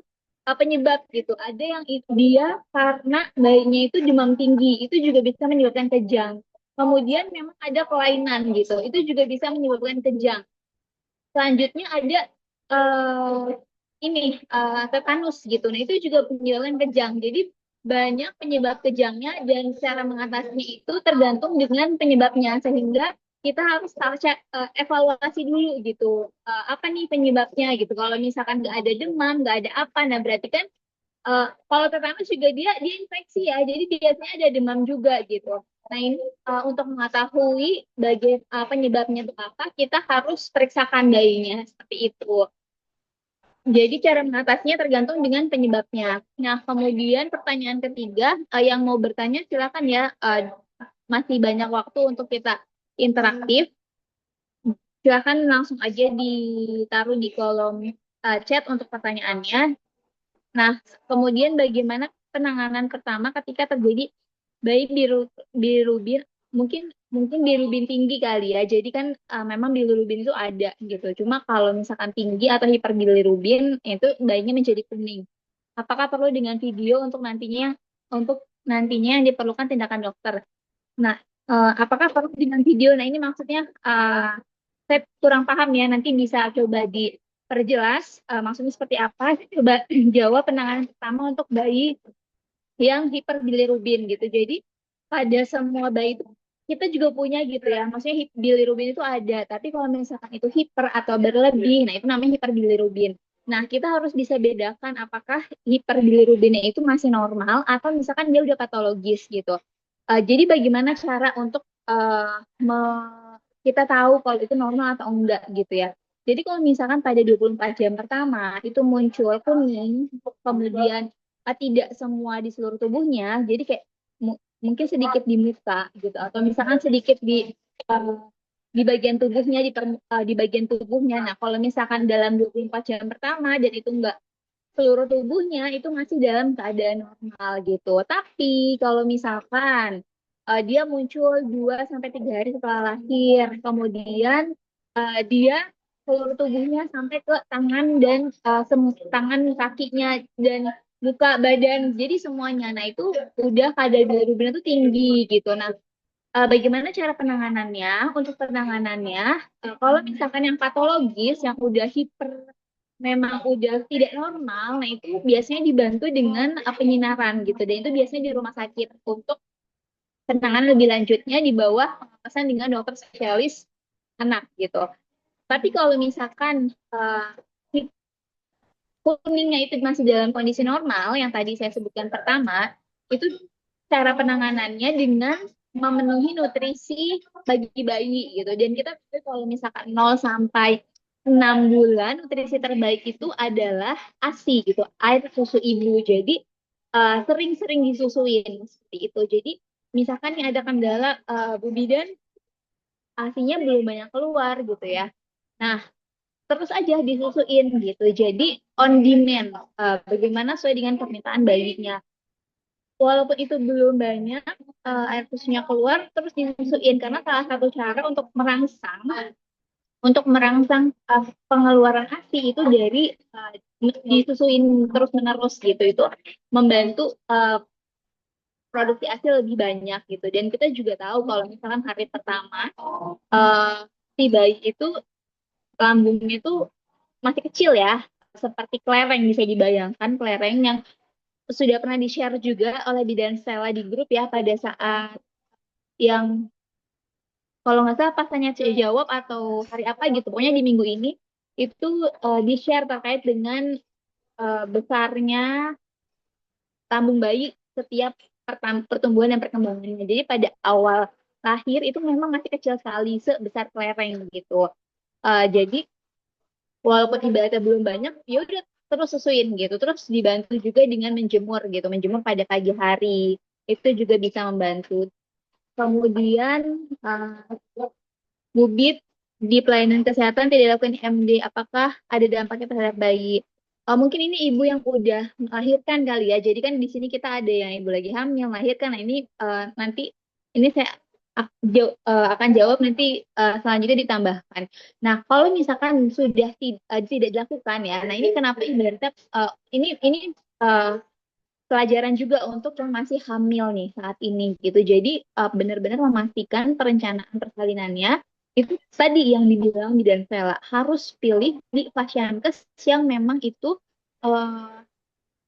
penyebab gitu. Ada yang dia karena bayinya itu demam tinggi, itu juga bisa menyebabkan kejang. Kemudian memang ada kelainan gitu, itu juga bisa menyebabkan kejang. Selanjutnya ada uh, ini tetanus gitu. Nah, itu juga menyebabkan kejang. Jadi banyak penyebab kejangnya dan cara mengatasinya itu tergantung dengan penyebabnya sehingga kita harus evaluasi dulu gitu. Apa nih penyebabnya gitu. Kalau misalkan nggak ada demam, nggak ada apa, nah berarti kan kalau tetanus juga dia infeksi ya, jadi biasanya ada demam juga gitu. Nah ini untuk mengetahui penyebabnya itu apa, kita harus periksakan bayinya seperti itu. Jadi cara mengatasinya tergantung dengan penyebabnya. Nah kemudian pertanyaan ketiga, yang mau bertanya silakan ya, masih banyak waktu untuk kita interaktif. Silakan langsung aja ditaruh di kolom chat untuk pertanyaannya. Nah, kemudian bagaimana penanganan pertama ketika terjadi bayi bilirubin, mungkin mungkin bilirubin tinggi kali ya. Jadi kan memang bilirubin itu ada gitu. Cuma kalau misalkan tinggi atau hiperbilirubin itu bayinya menjadi kuning. Apakah perlu dengan video untuk nantinya yang diperlukan tindakan dokter? Nah, apakah perlu dengan video? Nah, ini maksudnya saya kurang paham ya. Nanti bisa coba diperjelas maksudnya seperti apa. Saya coba jawab penanganan pertama untuk bayi yang hiperbilirubin gitu. Jadi pada semua bayi itu kita juga punya gitu ya. Maksudnya bilirubin itu ada, tapi kalau misalkan itu hiper atau berlebih, nah itu namanya hiperbilirubin. Nah, kita harus bisa bedakan apakah hiperbilirubinnya itu masih normal atau misalkan dia udah patologis gitu. Jadi bagaimana cara untuk kita tahu kalau itu normal atau enggak gitu ya. Jadi kalau misalkan pada 24 jam pertama itu muncul kuning, kemudian tidak semua di seluruh tubuhnya, jadi kayak mungkin sedikit di muka gitu, atau misalkan sedikit uh, di bagian tubuhnya, di bagian tubuhnya. Nah, kalau misalkan dalam 24 jam pertama dan itu enggak seluruh tubuhnya, itu masih dalam keadaan normal gitu. Tapi kalau misalkan dia muncul 2 sampai 3 hari setelah lahir, kemudian dia seluruh tubuhnya sampai ke tangan dan tangan, kakinya, dan muka, badan, jadi semuanya. Nah, itu udah kadar bilirubin itu tinggi gitu. Nah, bagaimana cara penanganannya? Untuk penanganannya, kalau misalkan yang patologis, yang udah hiper, memang udah tidak normal, nah itu biasanya dibantu dengan penyinaran gitu. Dan itu biasanya di rumah sakit untuk penanganan lebih lanjutnya di bawah pengawasan dengan dokter spesialis anak gitu. Tapi kalau misalkan kuningnya itu masih dalam kondisi normal, yang tadi saya sebutkan pertama, itu cara penanganannya dengan memenuhi nutrisi bagi bayi gitu. Dan kita kalau misalkan 0 sampai 6 bulan, nutrisi terbaik itu adalah ASI gitu, air susu ibu. Jadi sering-sering disusuin seperti itu. Jadi misalkan yang ada kendala Bu Bidan, ASINya belum banyak keluar gitu ya. Nah, terus aja disusuin gitu. Jadi on demand, bagaimana sesuai dengan permintaan bayinya. Walaupun itu belum banyak air susunya keluar, terus disusuin karena salah satu cara untuk merangsang pengeluaran ASI itu dari disusuin terus menerus gitu. Itu membantu produksi ASI lebih banyak gitu. Dan kita juga tahu kalau misalkan hari pertama si bayi itu lambungnya itu masih kecil ya, seperti kelereng, bisa dibayangkan kelereng yang sudah pernah di-share juga oleh Bidan Stella di grup ya, pada saat yang kalau nggak salah pas tanya jawab atau hari apa gitu, pokoknya di minggu ini itu di-share terkait dengan besarnya lambung bayi setiap pertumbuhan dan perkembangannya. Jadi pada awal lahir itu memang masih kecil sekali, sebesar kelereng gitu. Jadi walaupun ibaratnya belum banyak, ya udah terus susuin gitu. Terus dibantu juga dengan menjemur gitu, menjemur pada pagi hari. Itu juga bisa membantu. Kemudian Bubit di pelayanan kesehatan tidak lakukan MD, apakah ada dampaknya terhadap bayi? Mungkin ini ibu yang udah melahirkan kali ya. Jadi kan di sini kita ada yang ibu lagi hamil, melahirkan. Nah, ini nanti ini saya akan jawab nanti selanjutnya ditambahkan. Nah, kalau misalkan sudah tidak dilakukan ya. Nah, ini kenapa ibaratnya ini pelajaran juga untuk yang masih hamil nih saat ini gitu. Jadi benar-benar memastikan perencanaan persalinannya itu tadi yang dibilang di Danvela, harus pilih di Pasienkes yang memang itu uh,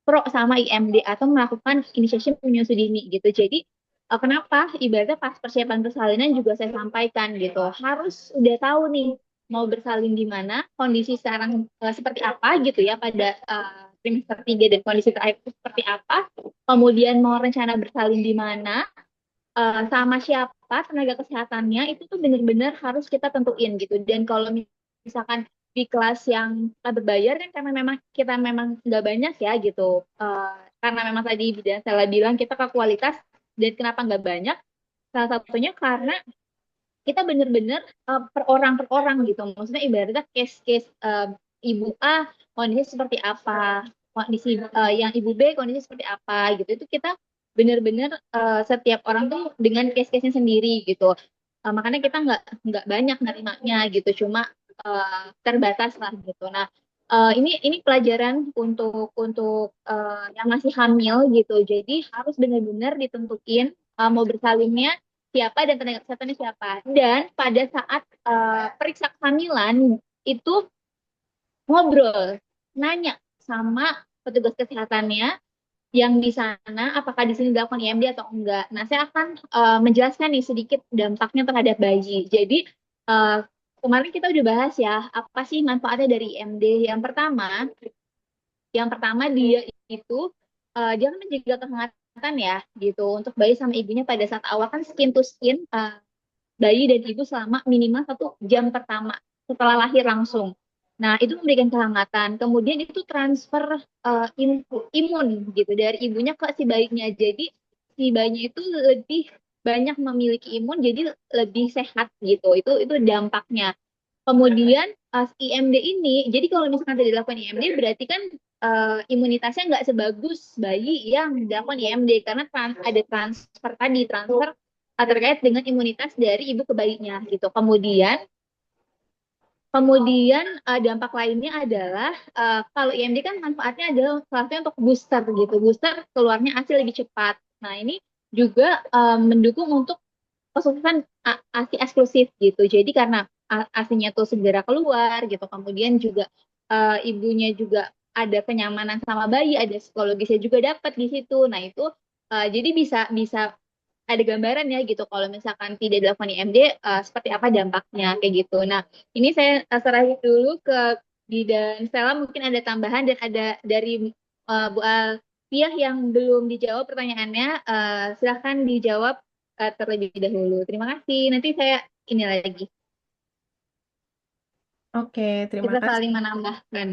pro sama IMD atau melakukan inisiasi menyusui dini gitu. Jadi kenapa ibaratnya pas persiapan persalinan juga saya sampaikan gitu, harus udah tahu nih mau bersalin di mana, kondisi sekarang seperti apa gitu ya pada trimester 3 dan kondisi terakhir itu seperti apa, kemudian mau rencana bersalin di mana, sama siapa tenaga kesehatannya, itu tuh benar-benar harus kita tentuin gitu. Dan kalau misalkan di kelas yang berbayar kan, karena memang kita memang nggak banyak ya gitu, karena memang tadi Bidan saya bilang kita ke kualitas, dan kenapa nggak banyak, salah satunya karena kita benar-benar per orang gitu. Maksudnya ibaratnya case-case ibu A kondisi seperti apa, kondisi yang ibu B kondisi seperti apa gitu. Itu kita benar-benar setiap orang tuh dengan case-case-nya sendiri gitu. Makanya kita nggak banyak nerimanya gitu, cuma terbatas lah gitu. Nah, ini pelajaran untuk yang masih hamil gitu. Jadi harus benar-benar ditentuin mau bersalinnya siapa dan tenaga kesehatannya siapa. Dan pada saat periksa kehamilan itu ngobrol, nanya sama petugas kesehatannya yang di sana, apakah di sini dilakukan IMD atau enggak. Nah, saya akan menjelaskan nih sedikit dampaknya terhadap bayi. Jadi, uh, kemarin kita udah bahas ya, apa sih manfaatnya dari IMD. Yang pertama dia itu dia kan menjaga kehangatan ya, gitu. Untuk bayi sama ibunya pada saat awal kan skin to skin, bayi dan ibu selama minimal 1 jam pertama setelah lahir langsung. Nah, itu memberikan kehangatan. Kemudian itu transfer imun gitu dari ibunya ke si bayinya. Jadi si bayinya itu lebih banyak memiliki imun, jadi lebih sehat gitu. Itu dampaknya. Kemudian IMD ini, jadi kalau misalkan tidak dilakukan IMD, berarti kan imunitasnya nggak sebagus bayi yang dilakukan IMD karena ada transfer tadi, transfer terkait dengan imunitas dari ibu ke bayinya gitu. Kemudian dampak lainnya adalah kalau IMD kan manfaatnya adalah salah satunya untuk booster gitu. Booster keluarnya ASI lebih cepat. Nah, ini juga mendukung untuk kesuksesan ASI eksklusif gitu. Jadi karena ASINya tuh segera keluar gitu. Kemudian juga ibunya juga ada kenyamanan sama bayi, ada psikologisnya juga dapat di situ. Nah, itu jadi bisa bisa ada gambaran ya gitu kalau misalkan tidak dilakukan IMD seperti apa dampaknya kayak gitu. Nah, ini saya serahin dulu ke Bidan Stella, mungkin ada tambahan dan ada dari Bu Alfiah yang belum dijawab pertanyaannya. Silahkan dijawab terlebih dahulu. Terima kasih. Nanti saya ini lagi.
Oke, terima
Kita
kasih.
saling menambahkan.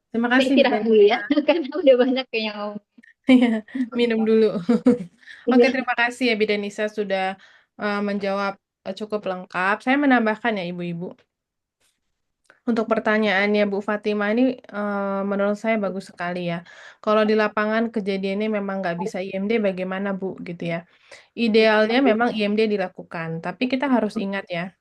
Terima
Saya
kasih,
istirahat dulu ya,
Bidanisa.
karena udah banyak kayaknya ngomong.
Iya, minum dulu. Oke,
Iya.
terima kasih ya Bidanisa sudah menjawab cukup lengkap. Saya menambahkan ya Ibu-Ibu. Untuk pertanyaannya Bu Fatima ini menurut saya bagus sekali ya. Kalau di lapangan kejadiannya memang nggak bisa IMD bagaimana Bu gitu ya. Idealnya memang IMD dilakukan, tapi kita harus ingat ya.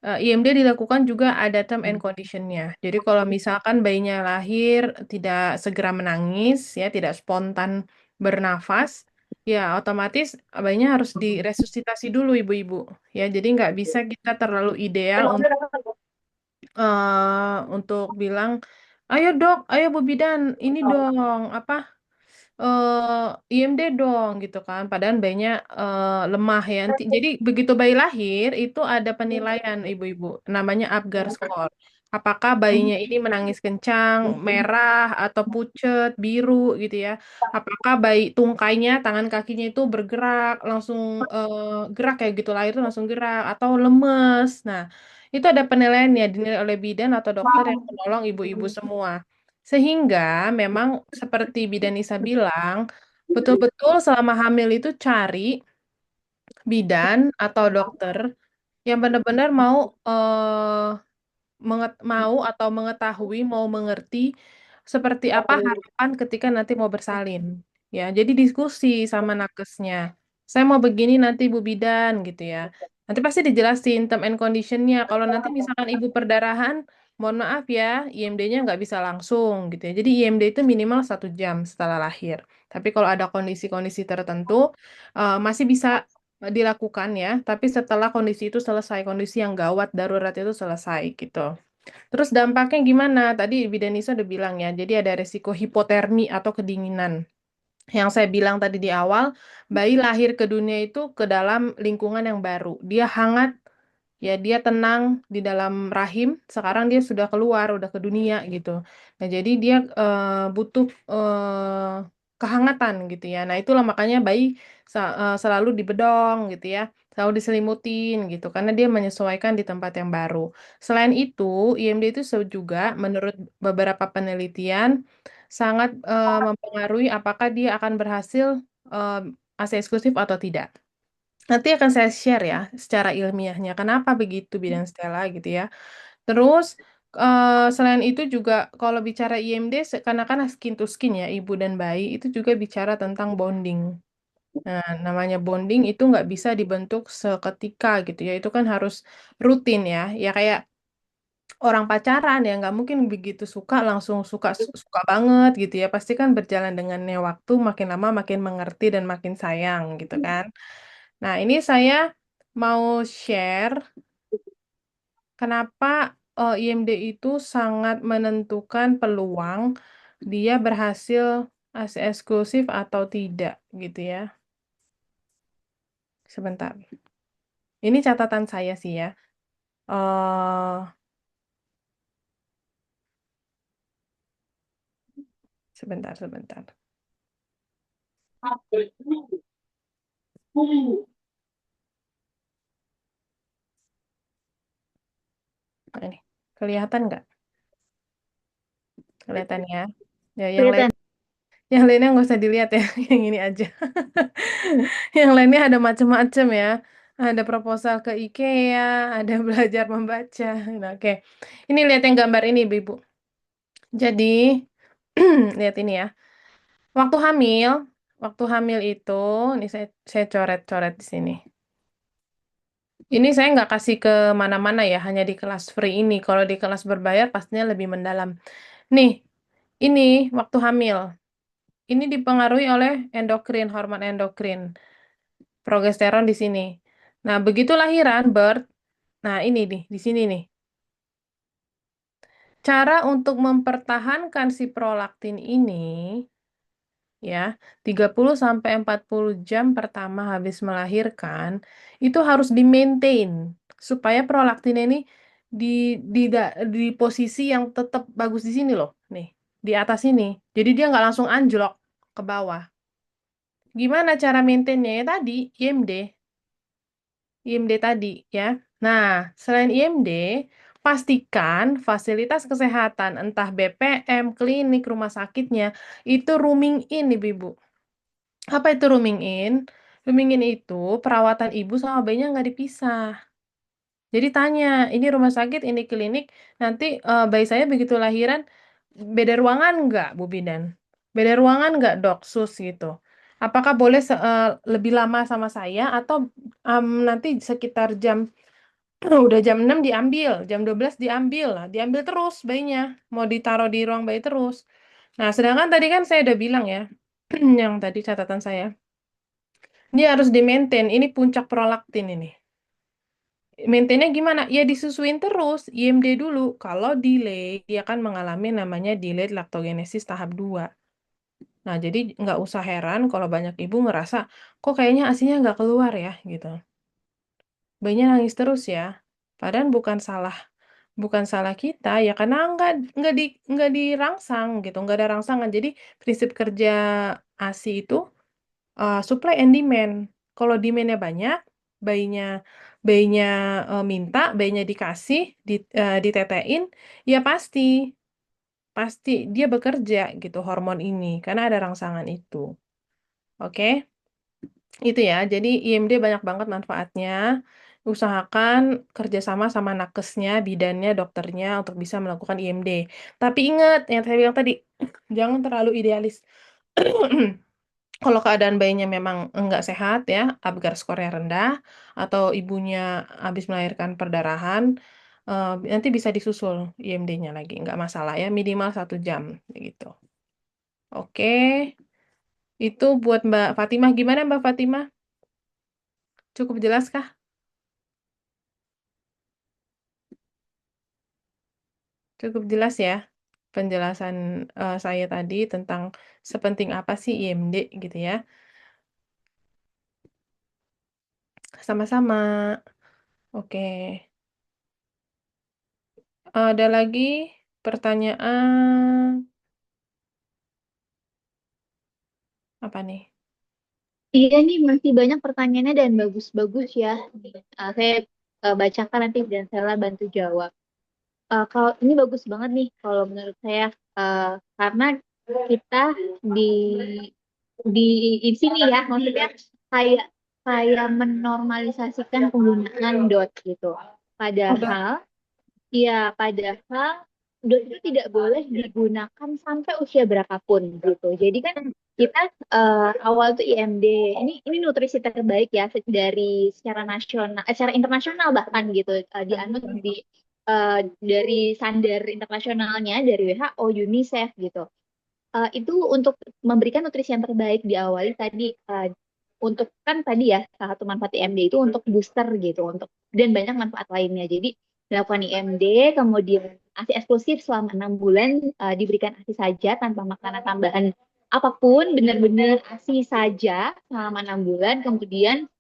IMD dilakukan juga ada term and condition-nya. Jadi kalau misalkan bayinya lahir tidak segera menangis, ya tidak spontan bernafas, ya otomatis bayinya harus diresusitasi dulu ibu-ibu. Ya, jadi nggak bisa kita terlalu ideal untuk bilang, ayo dok, ayo Bu Bidan, ini dong apa IMD dong gitu kan. Padahal bayinya lemah ya. Jadi begitu bayi lahir itu ada penilaian ibu-ibu, namanya Apgar score. Apakah bayinya ini menangis kencang, merah atau pucet, biru gitu ya? Apakah bayi tungkainya, tangan kakinya itu bergerak langsung gerak kayak gitu lahir itu langsung gerak atau lemes. Nah, itu ada penilaian ya dinilai oleh bidan atau dokter yang menolong ibu-ibu semua. Sehingga memang seperti Bidan Nisa bilang, betul-betul selama hamil itu cari bidan atau dokter yang benar-benar mau atau mengetahui, mau mengerti seperti apa harapan ketika nanti mau bersalin. Ya, jadi diskusi sama nakesnya. Saya mau begini nanti Bu Bidan gitu ya. Nanti pasti dijelasin term and condition-nya. Kalau nanti misalkan ibu perdarahan, mohon maaf ya, IMD-nya nggak bisa langsung gitu ya. Jadi IMD itu minimal 1 jam setelah lahir. Tapi kalau ada kondisi-kondisi tertentu, masih bisa dilakukan ya. Tapi setelah kondisi itu selesai, kondisi yang gawat darurat itu selesai gitu. Terus dampaknya gimana? Tadi Bidanisa udah bilang ya, jadi ada resiko hipotermi atau kedinginan. Yang saya bilang tadi di awal, bayi lahir ke dunia itu ke dalam lingkungan yang baru. Dia hangat, ya dia tenang di dalam rahim. Sekarang dia sudah keluar, udah ke dunia gitu. Nah jadi dia butuh kehangatan gitu ya. Nah itulah makanya bayi selalu dibedong gitu ya, selalu diselimutin gitu karena dia menyesuaikan di tempat yang baru. Selain itu, IMD itu juga menurut beberapa penelitian sangat mempengaruhi apakah dia akan berhasil ASI eksklusif atau tidak. Nanti akan saya share ya secara ilmiahnya. Kenapa begitu Bidang Stella gitu ya. Terus Selain itu juga kalau bicara IMD, karena kan skin to skin ya, ibu dan bayi, itu juga bicara tentang bonding. Nah, namanya bonding itu nggak bisa dibentuk seketika gitu ya. Itu kan harus rutin ya. Ya kayak orang pacaran ya nggak mungkin begitu suka langsung suka suka banget gitu ya. Pasti kan berjalan dengannya waktu makin lama makin mengerti dan makin sayang gitu kan. Nah, ini saya mau share kenapa IMD itu sangat menentukan peluang dia berhasil ASI eksklusif atau tidak gitu ya. Sebentar. Ini catatan saya sih ya. eh sebentar. Nah, ini kelihatan nggak? Kelihatan ya. Ya,
Kelihatan.
yang lainnya nggak usah dilihat ya, yang ini aja. Yang lainnya ada macam-macam ya. Ada proposal ke IKEA, ada belajar membaca. Nah, oke. Ini lihat yang gambar ini, Ibu. Jadi, lihat ini ya. Waktu hamil, waktu hamil itu, ini saya coret-coret di sini. Ini saya nggak kasih ke mana-mana ya, hanya di kelas free ini. Kalau di kelas berbayar pastinya lebih mendalam. Nih, ini waktu hamil. Ini dipengaruhi oleh endokrin, hormon endokrin, progesteron di sini. Nah, begitu lahiran, birth, nah ini nih, di sini nih. Cara untuk mempertahankan si prolaktin ini, ya, 30 sampai 40 jam pertama habis melahirkan, itu harus di-maintain supaya prolaktin ini di, di posisi yang tetap bagus di sini loh, nih, di atas ini. Jadi dia nggak langsung anjlok ke bawah. Gimana cara maintainnya? Ya tadi, IMD tadi ya. Nah, selain IMD, pastikan fasilitas kesehatan, entah BPM, klinik, rumah sakitnya, itu rooming in, Ibu-Ibu. Apa itu rooming in? Rooming in itu perawatan ibu sama bayinya nggak dipisah. Jadi tanya, ini rumah sakit, ini klinik, nanti bayi saya begitu lahiran, beda ruangan nggak, Bu Bidan? Beda ruangan nggak, Dok, Sus gitu? Apakah boleh lebih lama sama saya atau nanti sekitar jam udah jam 6 diambil, jam 12 diambil, lah, diambil terus bayinya, mau ditaruh di ruang bayi terus. Nah, sedangkan tadi kan saya udah bilang ya, yang tadi catatan saya, dia harus di-maintain, ini puncak prolaktin ini. Maintainnya gimana? Ya disusuin terus, IMD dulu. Kalau delay, dia akan mengalami namanya delayed lactogenesis tahap 2. Nah, jadi nggak usah heran kalau banyak ibu ngerasa, kok kayaknya asinya nggak keluar ya, gitu. Bayinya nangis terus ya. Padahal bukan salah kita ya karena nggak dirangsang gitu, nggak ada rangsangan. Jadi prinsip kerja ASI itu supply and demand. Kalau demandnya banyak, bayinya bayinya minta, bayinya dikasih, ditetein, ya pasti dia bekerja gitu hormon ini karena ada rangsangan itu. Oke, itu ya. Jadi IMD banyak banget manfaatnya. Usahakan kerjasama sama nakesnya, bidannya, dokternya untuk bisa melakukan IMD. Tapi ingat, yang saya bilang tadi, jangan terlalu idealis. Kalau keadaan bayinya memang enggak sehat ya, Apgar skornya rendah, atau ibunya habis melahirkan perdarahan, nanti bisa disusul IMD-nya lagi, nggak masalah ya, minimal 1 jam gitu. Oke, itu buat Mbak Fatimah. Gimana Mbak Fatimah? Cukup jelas kah? Cukup jelas ya penjelasan saya tadi tentang sepenting apa sih IMD gitu ya. Sama-sama. Oke. Ada lagi pertanyaan apa nih?
Iya nih masih banyak pertanyaannya dan bagus-bagus ya. Saya bacakan nanti dan saya bantu jawab. Kalau ini bagus banget nih kalau menurut saya karena kita di di sini ya maksudnya kayak kayak menormalisasikan penggunaan dot gitu.
Udah.
Padahal Iya, padahal dot itu tidak boleh digunakan sampai usia berapapun gitu. Jadi kan kita awal tuh IMD, ini nutrisi terbaik ya dari secara nasional, secara internasional bahkan gitu, dianut dari standar internasionalnya dari WHO, UNICEF gitu. Itu untuk memberikan nutrisi yang terbaik diawali tadi untuk kan tadi ya salah satu manfaat IMD itu untuk booster gitu untuk dan banyak manfaat lainnya. Jadi dilakukan IMD kemudian ASI eksklusif selama 6 bulan, diberikan ASI saja tanpa makanan tambahan apapun, benar-benar ASI saja selama 6 bulan, kemudian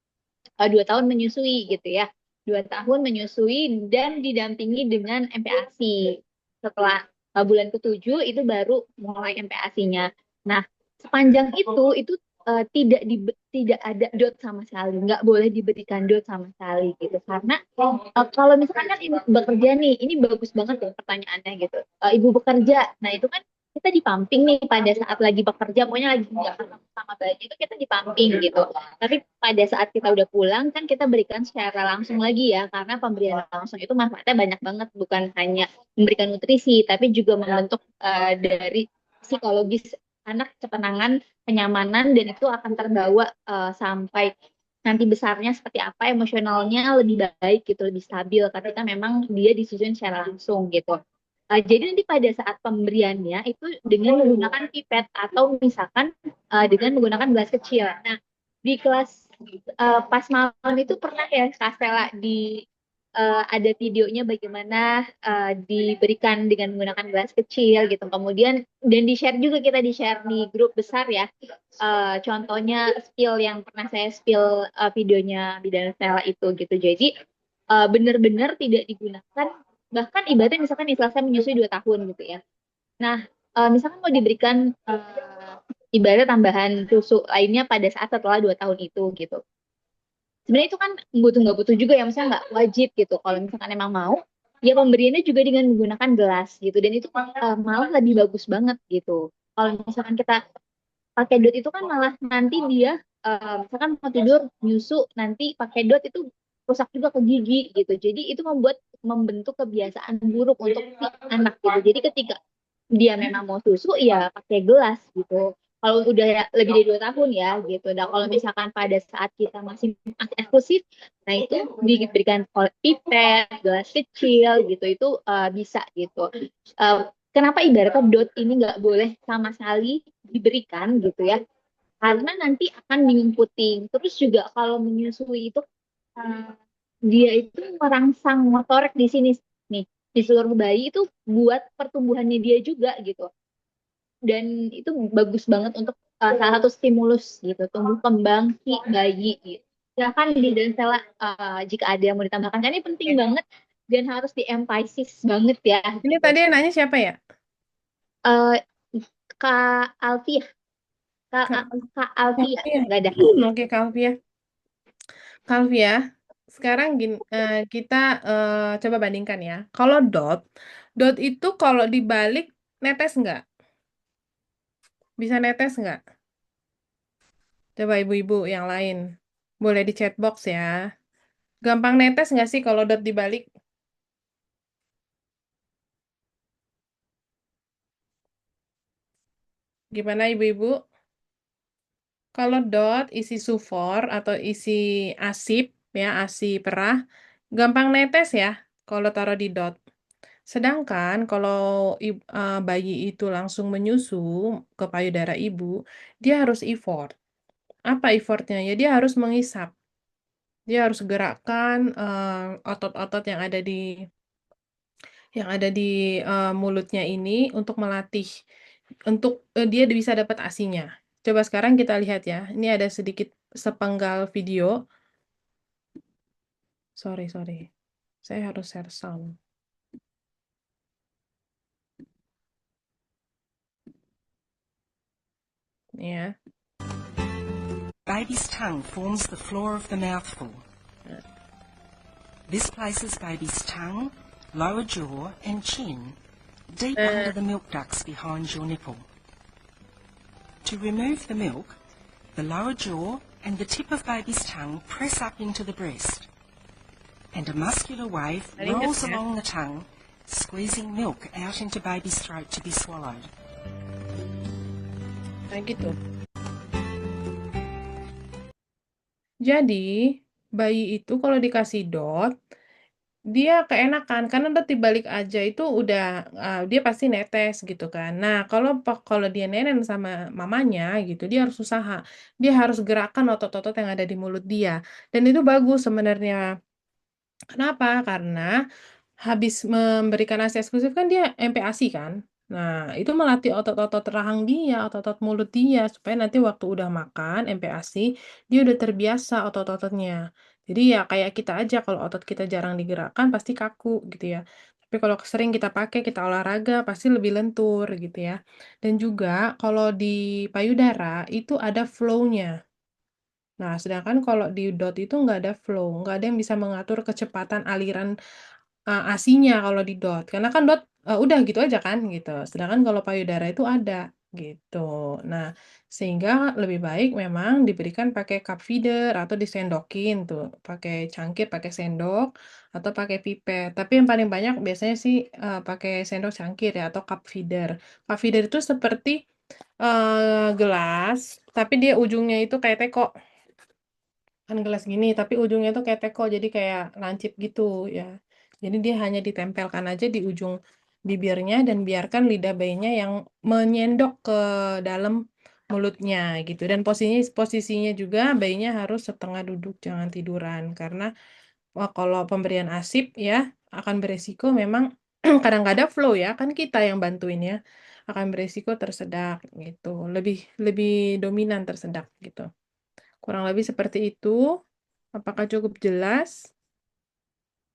2 tahun menyusui gitu ya, 2 tahun menyusui dan didampingi dengan MPASI. Setelah bulan ke-7 itu baru mulai MPASI-nya. Nah, sepanjang itu tidak ada dot sama sekali, nggak boleh diberikan dot sama sekali gitu. Karena kalau misalkan kan ibu bekerja nih, ini bagus banget ya pertanyaannya gitu. Ibu bekerja, nah itu kan kita dipamping nih pada saat lagi bekerja, pokoknya lagi nggak ketemu sama bayi itu kita dipamping gitu. Tapi pada saat kita udah pulang kan kita berikan secara langsung lagi ya, karena pemberian langsung itu manfaatnya banyak banget, bukan hanya memberikan nutrisi, tapi juga membentuk dari psikologis anak, ketenangan, kenyamanan, dan itu akan terbawa sampai nanti besarnya seperti apa, emosionalnya lebih baik gitu, lebih stabil ketika memang dia disusun secara langsung gitu. Jadi nanti pada saat pemberiannya itu dengan menggunakan pipet atau misalkan dengan menggunakan gelas kecil. Nah, di kelas pas malam itu pernah ya Kak Stella ada videonya bagaimana diberikan dengan menggunakan gelas kecil gitu. Kemudian dan di-share juga, kita di-share di grup besar ya. Contohnya spill yang pernah saya spill videonya Bidan Stella itu gitu. Jadi benar-benar tidak digunakan, bahkan ibaratnya misalkan nih selesai menyusui 2 tahun gitu ya. Nah, misalkan mau diberikan ibarat tambahan susu lainnya pada saat setelah 2 tahun itu gitu. Sebenarnya itu kan nggak butuh juga ya, misalnya nggak wajib gitu. Kalau misalkan emang mau, ya pemberiannya juga dengan menggunakan gelas gitu. Dan itu malah lebih bagus banget gitu. Kalau misalkan kita pakai dot itu kan malah nanti dia misalkan mau tidur nyusu nanti pakai dot itu rusak juga ke gigi gitu. Jadi itu membentuk kebiasaan buruk untuk si anak gitu. Jadi ketika dia memang mau susu ya pakai gelas gitu. Kalau udah lebih dari 2 tahun ya gitu. Nah kalau misalkan pada saat kita masih eksklusif, nah itu diberikan pipet, gelas kecil gitu itu bisa gitu. Kenapa ibaratnya dot ini nggak boleh sama sekali diberikan gitu ya? Karena nanti akan bingung puting. Terus juga kalau menyusui itu uh, dia itu merangsang motorik di sini nih di seluruh bayi itu buat pertumbuhannya dia juga gitu. Dan itu bagus banget untuk salah satu stimulus gitu tumbuh kembang si bayi gitu. Silakan di dan Stella jika ada yang mau ditambahkan. Karena ini penting
Oke.
banget dan harus diemphasize banget ya
Ini
gitu.
tadi yang nanya siapa ya?
Eh, Kak Alfia,
Kak
Kak Alfia,
Kalvia.
nggak ada.
Oke, Kalvia. Kalvia, sekarang kita coba bandingkan ya. Kalau dot itu kalau dibalik netes nggak? Bisa netes nggak? Coba ibu-ibu yang lain. Boleh di chat box ya. Gampang netes nggak sih kalau dot dibalik? Gimana ibu-ibu? Kalau dot isi sufor atau isi asip ya, ASI perah, gampang netes ya kalau taruh di dot. Sedangkan kalau bayi itu langsung menyusu ke payudara ibu, dia harus effort. Apa effortnya? Ya dia harus mengisap. Dia harus gerakkan otot-otot yang ada di mulutnya ini untuk melatih, untuk dia bisa dapat asinya. Coba sekarang kita lihat ya. Ini ada sedikit sepenggal video. Sorry. Saya harus share sound. Ya.
Baby's tongue forms the floor of the mouthful. This places baby's tongue, lower jaw and chin deep under the milk ducts behind your nipple. To remove the milk, the lower jaw and the tip of baby's tongue press up into the breast, and a muscular wave rolls along the tongue squeezing milk out into baby's throat to be swallowed.
Nah, gitu. Jadi, bayi itu kalau dikasih dot, dia keenakan karena dot dibalik aja itu udah dia pasti netes gitu kan. Nah, kalau dia nenen sama mamanya gitu, dia harus usaha. Dia harus gerakan otot-otot yang ada di mulut dia. Dan itu bagus sebenarnya. Kenapa? Karena habis memberikan ASI eksklusif kan dia MPASI kan. Nah, itu melatih otot-otot rahang dia, otot-otot mulut dia, supaya nanti waktu udah makan MPASI, dia udah terbiasa otot-ototnya. Jadi ya kayak kita aja, kalau otot kita jarang digerakkan pasti kaku gitu ya. Tapi kalau sering kita pakai, kita olahraga, pasti lebih lentur gitu ya. Dan juga kalau di payudara itu ada flow-nya. Nah, sedangkan kalau di dot itu nggak ada flow, nggak ada yang bisa mengatur kecepatan aliran ASI-nya kalau di dot. Karena kan dot udah gitu aja kan gitu. Sedangkan kalau payudara itu ada gitu. Nah, sehingga lebih baik memang diberikan pakai cup feeder atau disendokin tuh, pakai cangkir, pakai sendok atau pakai pipet. Tapi yang paling banyak biasanya sih pakai sendok cangkir ya atau cup feeder. Cup feeder itu seperti gelas, tapi dia ujungnya itu kayak teko. Kan gelas gini, tapi ujungnya tuh kayak teko, jadi kayak lancip gitu ya. Jadi dia hanya ditempelkan aja di ujung bibirnya dan biarkan lidah bayinya yang menyendok ke dalam mulutnya gitu. Dan posisinya juga bayinya harus setengah duduk, jangan tiduran. Karena kalau pemberian ASIP ya akan beresiko memang kadang nggak ada flow ya, kan kita yang bantuin ya, akan beresiko tersedak gitu. Lebih lebih dominan tersedak gitu. Kurang lebih seperti itu. Apakah cukup jelas,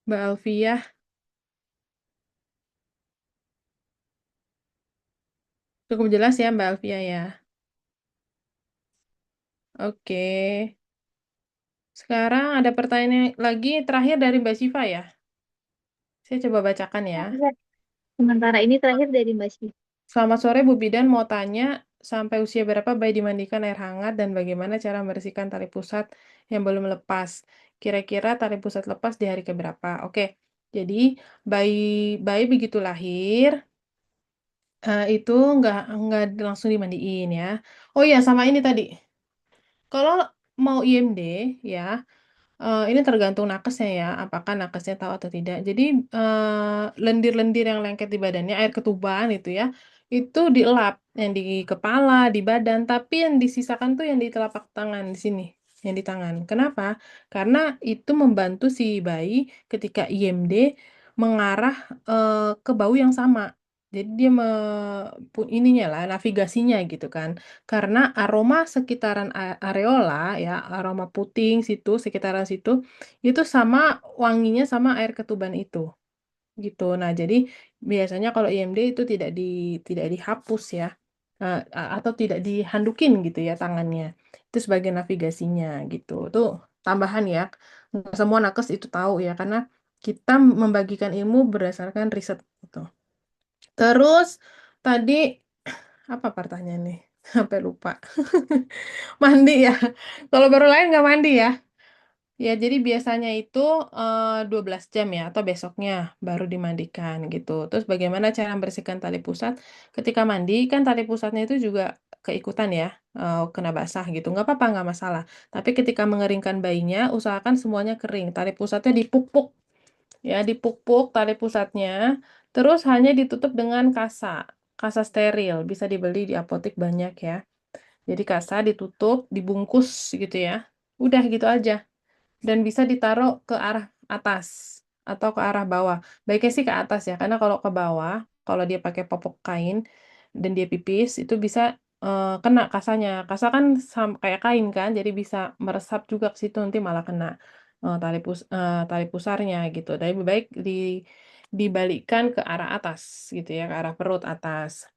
Mbak Alfiah? Cukup jelas ya, Mbak Alfiah ya. Oke. Sekarang ada pertanyaan lagi terakhir dari Mbak Syifa ya. Saya coba bacakan ya.
Sementara ini terakhir dari Mbak Syifa.
Selamat sore Bu Bidan, mau tanya sampai usia berapa bayi dimandikan air hangat dan bagaimana cara membersihkan tali pusat yang belum lepas? Kira-kira tali pusat lepas di hari keberapa? Oke. Jadi bayi bayi begitu lahir itu nggak langsung dimandiin ya. Oh iya, sama ini tadi. Kalau mau IMD ya, ini tergantung nakesnya ya, apakah nakesnya tahu atau tidak. Jadi lendir-lendir yang lengket di badannya, air ketuban itu ya, itu dielap yang di kepala, di badan, tapi yang disisakan tuh yang di telapak tangan di sini, yang di tangan. Kenapa? Karena itu membantu si bayi ketika IMD mengarah ke bau yang sama. Jadi dia ininya lah, navigasinya gitu kan. Karena aroma sekitaran areola ya, aroma puting situ, sekitaran situ, itu sama wanginya sama air ketuban itu. Gitu. Nah, jadi biasanya kalau IMD itu tidak dihapus ya. Atau tidak dihandukin gitu ya tangannya. Itu sebagai navigasinya gitu. Itu tambahan ya. Nggak semua nakes itu tahu ya, karena kita membagikan ilmu berdasarkan riset gitu. Terus tadi apa pertanyaannya? Sampai lupa. Mandi ya. Kalau baru lain nggak mandi ya. Ya, jadi biasanya itu 12 jam ya, atau besoknya baru dimandikan gitu. Terus bagaimana cara membersihkan tali pusat? Ketika mandi, kan tali pusatnya itu juga keikutan ya, kena basah gitu. Nggak apa-apa, nggak masalah. Tapi ketika mengeringkan bayinya, usahakan semuanya kering. Tali pusatnya dipuk-puk. Ya, dipuk-puk tali pusatnya. Terus hanya ditutup dengan kasa. Kasa steril. Bisa dibeli di apotek banyak ya. Jadi kasa ditutup, dibungkus gitu ya. Udah gitu aja. Dan bisa ditaruh ke arah atas atau ke arah bawah. Baiknya sih ke atas ya, karena kalau ke bawah, kalau dia pakai popok kain dan dia pipis, itu bisa kena kasanya. Kasa kan kayak kain kan, jadi bisa meresap juga ke situ, nanti malah kena tali pusarnya gitu. Tapi lebih baik dibalikkan ke arah atas gitu ya, ke arah perut atas.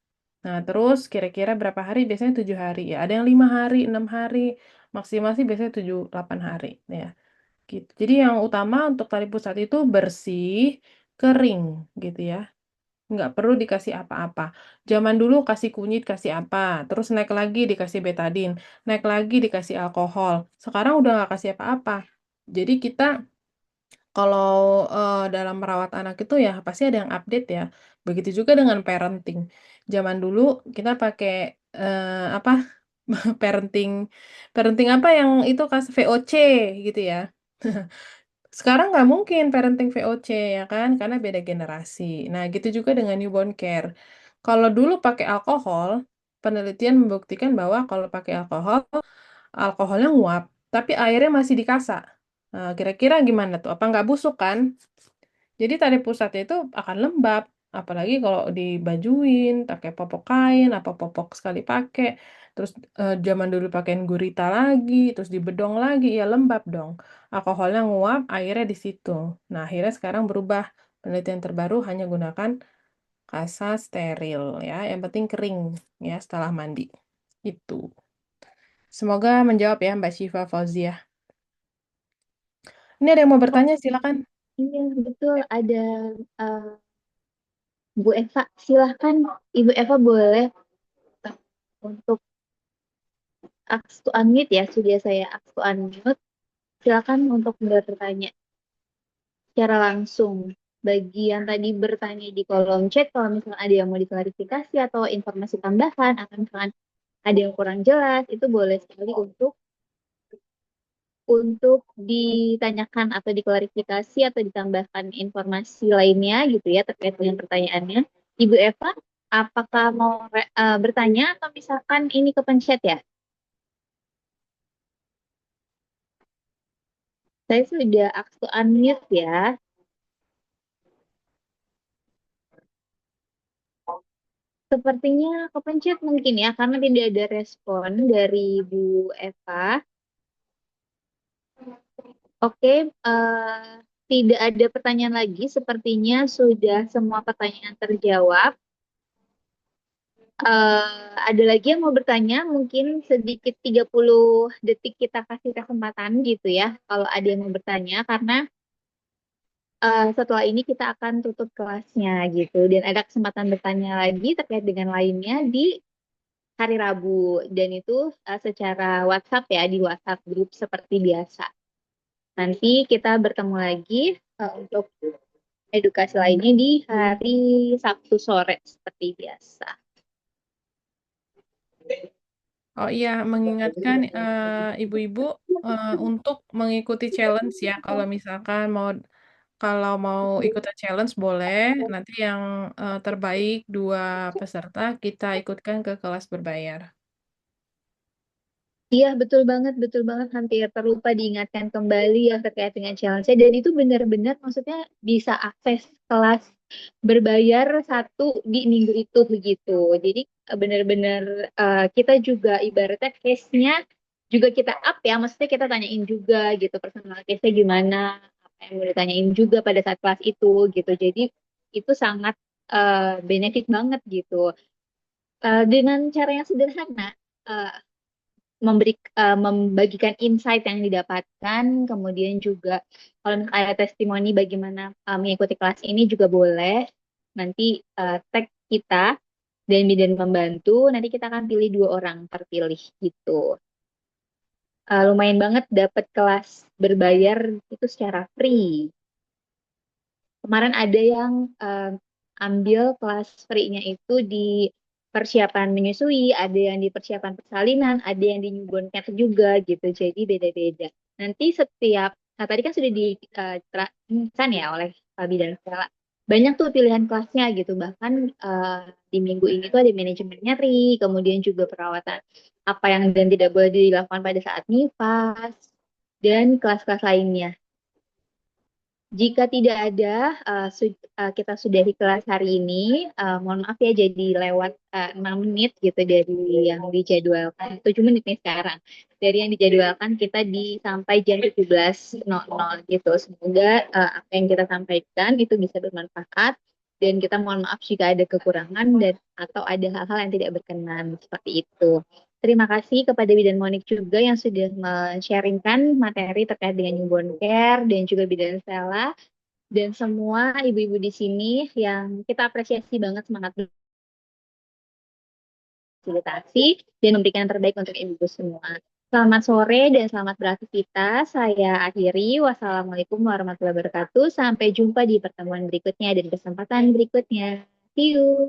Nah, terus kira-kira berapa hari? Biasanya 7 hari ya. Ada yang 5 hari, 6 hari, maksimal sih biasanya 7-8 hari ya. Gitu. Jadi yang utama untuk tali pusat itu bersih, kering gitu ya. Nggak perlu dikasih apa-apa. Zaman dulu kasih kunyit, kasih apa. Terus naik lagi dikasih betadin. Naik lagi dikasih alkohol. Sekarang udah nggak kasih apa-apa. Jadi kita Kalau dalam merawat anak itu ya pasti ada yang update ya. Begitu juga dengan parenting. Zaman dulu kita pakai apa parenting parenting apa yang itu VOC gitu ya. Sekarang nggak mungkin parenting VOC ya kan, karena beda generasi. Nah, gitu juga dengan newborn care. Kalau dulu pakai alkohol, penelitian membuktikan bahwa kalau pakai alkohol, alkoholnya nguap, tapi airnya masih dikasa. Nah, kira-kira gimana tuh? Apa nggak busuk kan? Jadi tali pusatnya itu akan lembab, apalagi kalau dibajuin, pakai popok kain, apa popok sekali pakai, terus zaman dulu pakein gurita lagi, terus dibedong lagi, ya lembab dong. Alkoholnya nguap, airnya di situ. Nah, akhirnya sekarang berubah. Penelitian terbaru hanya gunakan kasa steril ya, yang penting kering ya setelah mandi. Itu. Semoga menjawab ya Mbak Syifa Fauziah. Ini ada yang mau
Oh,
bertanya, silakan.
iya betul ada eh, Bu Eva. Silahkan Ibu Eva boleh untuk ask to unmute ya. Sudah saya ask to unmute. Silakan untuk bertanya secara langsung. Bagi yang tadi bertanya di kolom chat, kalau misalnya ada yang mau diklarifikasi atau informasi tambahan, atau misalkan ada yang kurang jelas, itu boleh sekali untuk ditanyakan atau diklarifikasi atau ditambahkan informasi lainnya gitu ya terkait dengan pertanyaannya. Ibu Eva, apakah mau bertanya atau misalkan ini kepencet ya? Saya sudah ask to unmute ya. Sepertinya kepencet mungkin ya, karena tidak ada respon dari Bu Eva. Oke, tidak ada pertanyaan lagi. Sepertinya sudah semua pertanyaan terjawab. Ada lagi yang mau bertanya? Mungkin sedikit 30 detik kita kasih kesempatan gitu ya. Kalau ada yang mau bertanya, karena setelah ini kita akan tutup kelasnya gitu. Dan ada kesempatan bertanya lagi terkait dengan lainnya di hari Rabu dan itu secara WhatsApp ya di WhatsApp grup seperti biasa. Nanti kita bertemu lagi untuk edukasi lainnya di hari Sabtu sore seperti biasa.
Oh iya, mengingatkan ibu-ibu untuk mengikuti challenge ya. Kalau mau ikutan challenge boleh. Nanti yang terbaik 2 peserta kita ikutkan ke kelas berbayar.
Iya, betul banget. Hampir terlupa diingatkan kembali ya terkait dengan challenge dan itu benar-benar maksudnya bisa akses kelas berbayar satu di minggu itu begitu. Jadi benar-benar kita juga ibaratnya case-nya juga kita up ya, maksudnya kita tanyain juga gitu personal case-nya gimana, apa yang mau ditanyain juga pada saat kelas itu gitu. Jadi itu sangat benefit banget gitu. Dengan cara yang sederhana. eh, membagikan insight yang didapatkan, kemudian juga kalau misalnya ada testimoni bagaimana mengikuti kelas ini juga boleh. Nanti tag kita dan bidan pembantu, nanti kita akan pilih 2 orang terpilih gitu. Lumayan banget dapat kelas berbayar itu secara free. Kemarin ada yang ambil kelas free-nya itu di persiapan menyusui, ada yang di persiapan persalinan, ada yang di newborn care juga gitu. Jadi beda-beda. Nanti setiap, nah tadi kan sudah diterangkan ya oleh Pak Bidan Stella. Banyak tuh pilihan kelasnya gitu. Bahkan di minggu ini tuh ada manajemen nyeri, kemudian juga perawatan apa yang dan tidak boleh dilakukan pada saat nifas, dan kelas-kelas lainnya. Jika tidak ada, kita sudahi kelas hari ini. Mohon maaf ya, jadi lewat 6 menit gitu dari yang dijadwalkan. 7 menit nih sekarang. Dari yang dijadwalkan kita sampai jam 17.00 gitu. Semoga apa yang kita sampaikan itu bisa bermanfaat. Dan kita mohon maaf jika ada kekurangan dan atau ada hal-hal yang tidak berkenan seperti itu. Terima kasih kepada Bidan Monik juga yang sudah men-sharingkan materi terkait dengan newborn care dan juga Bidan Stella dan semua ibu-ibu di sini yang kita apresiasi banget semangat fasilitasi dan memberikan yang terbaik untuk ibu semua. Selamat sore dan selamat beraktivitas. Saya akhiri. Wassalamualaikum warahmatullahi wabarakatuh. Sampai jumpa di pertemuan berikutnya dan kesempatan berikutnya. See you.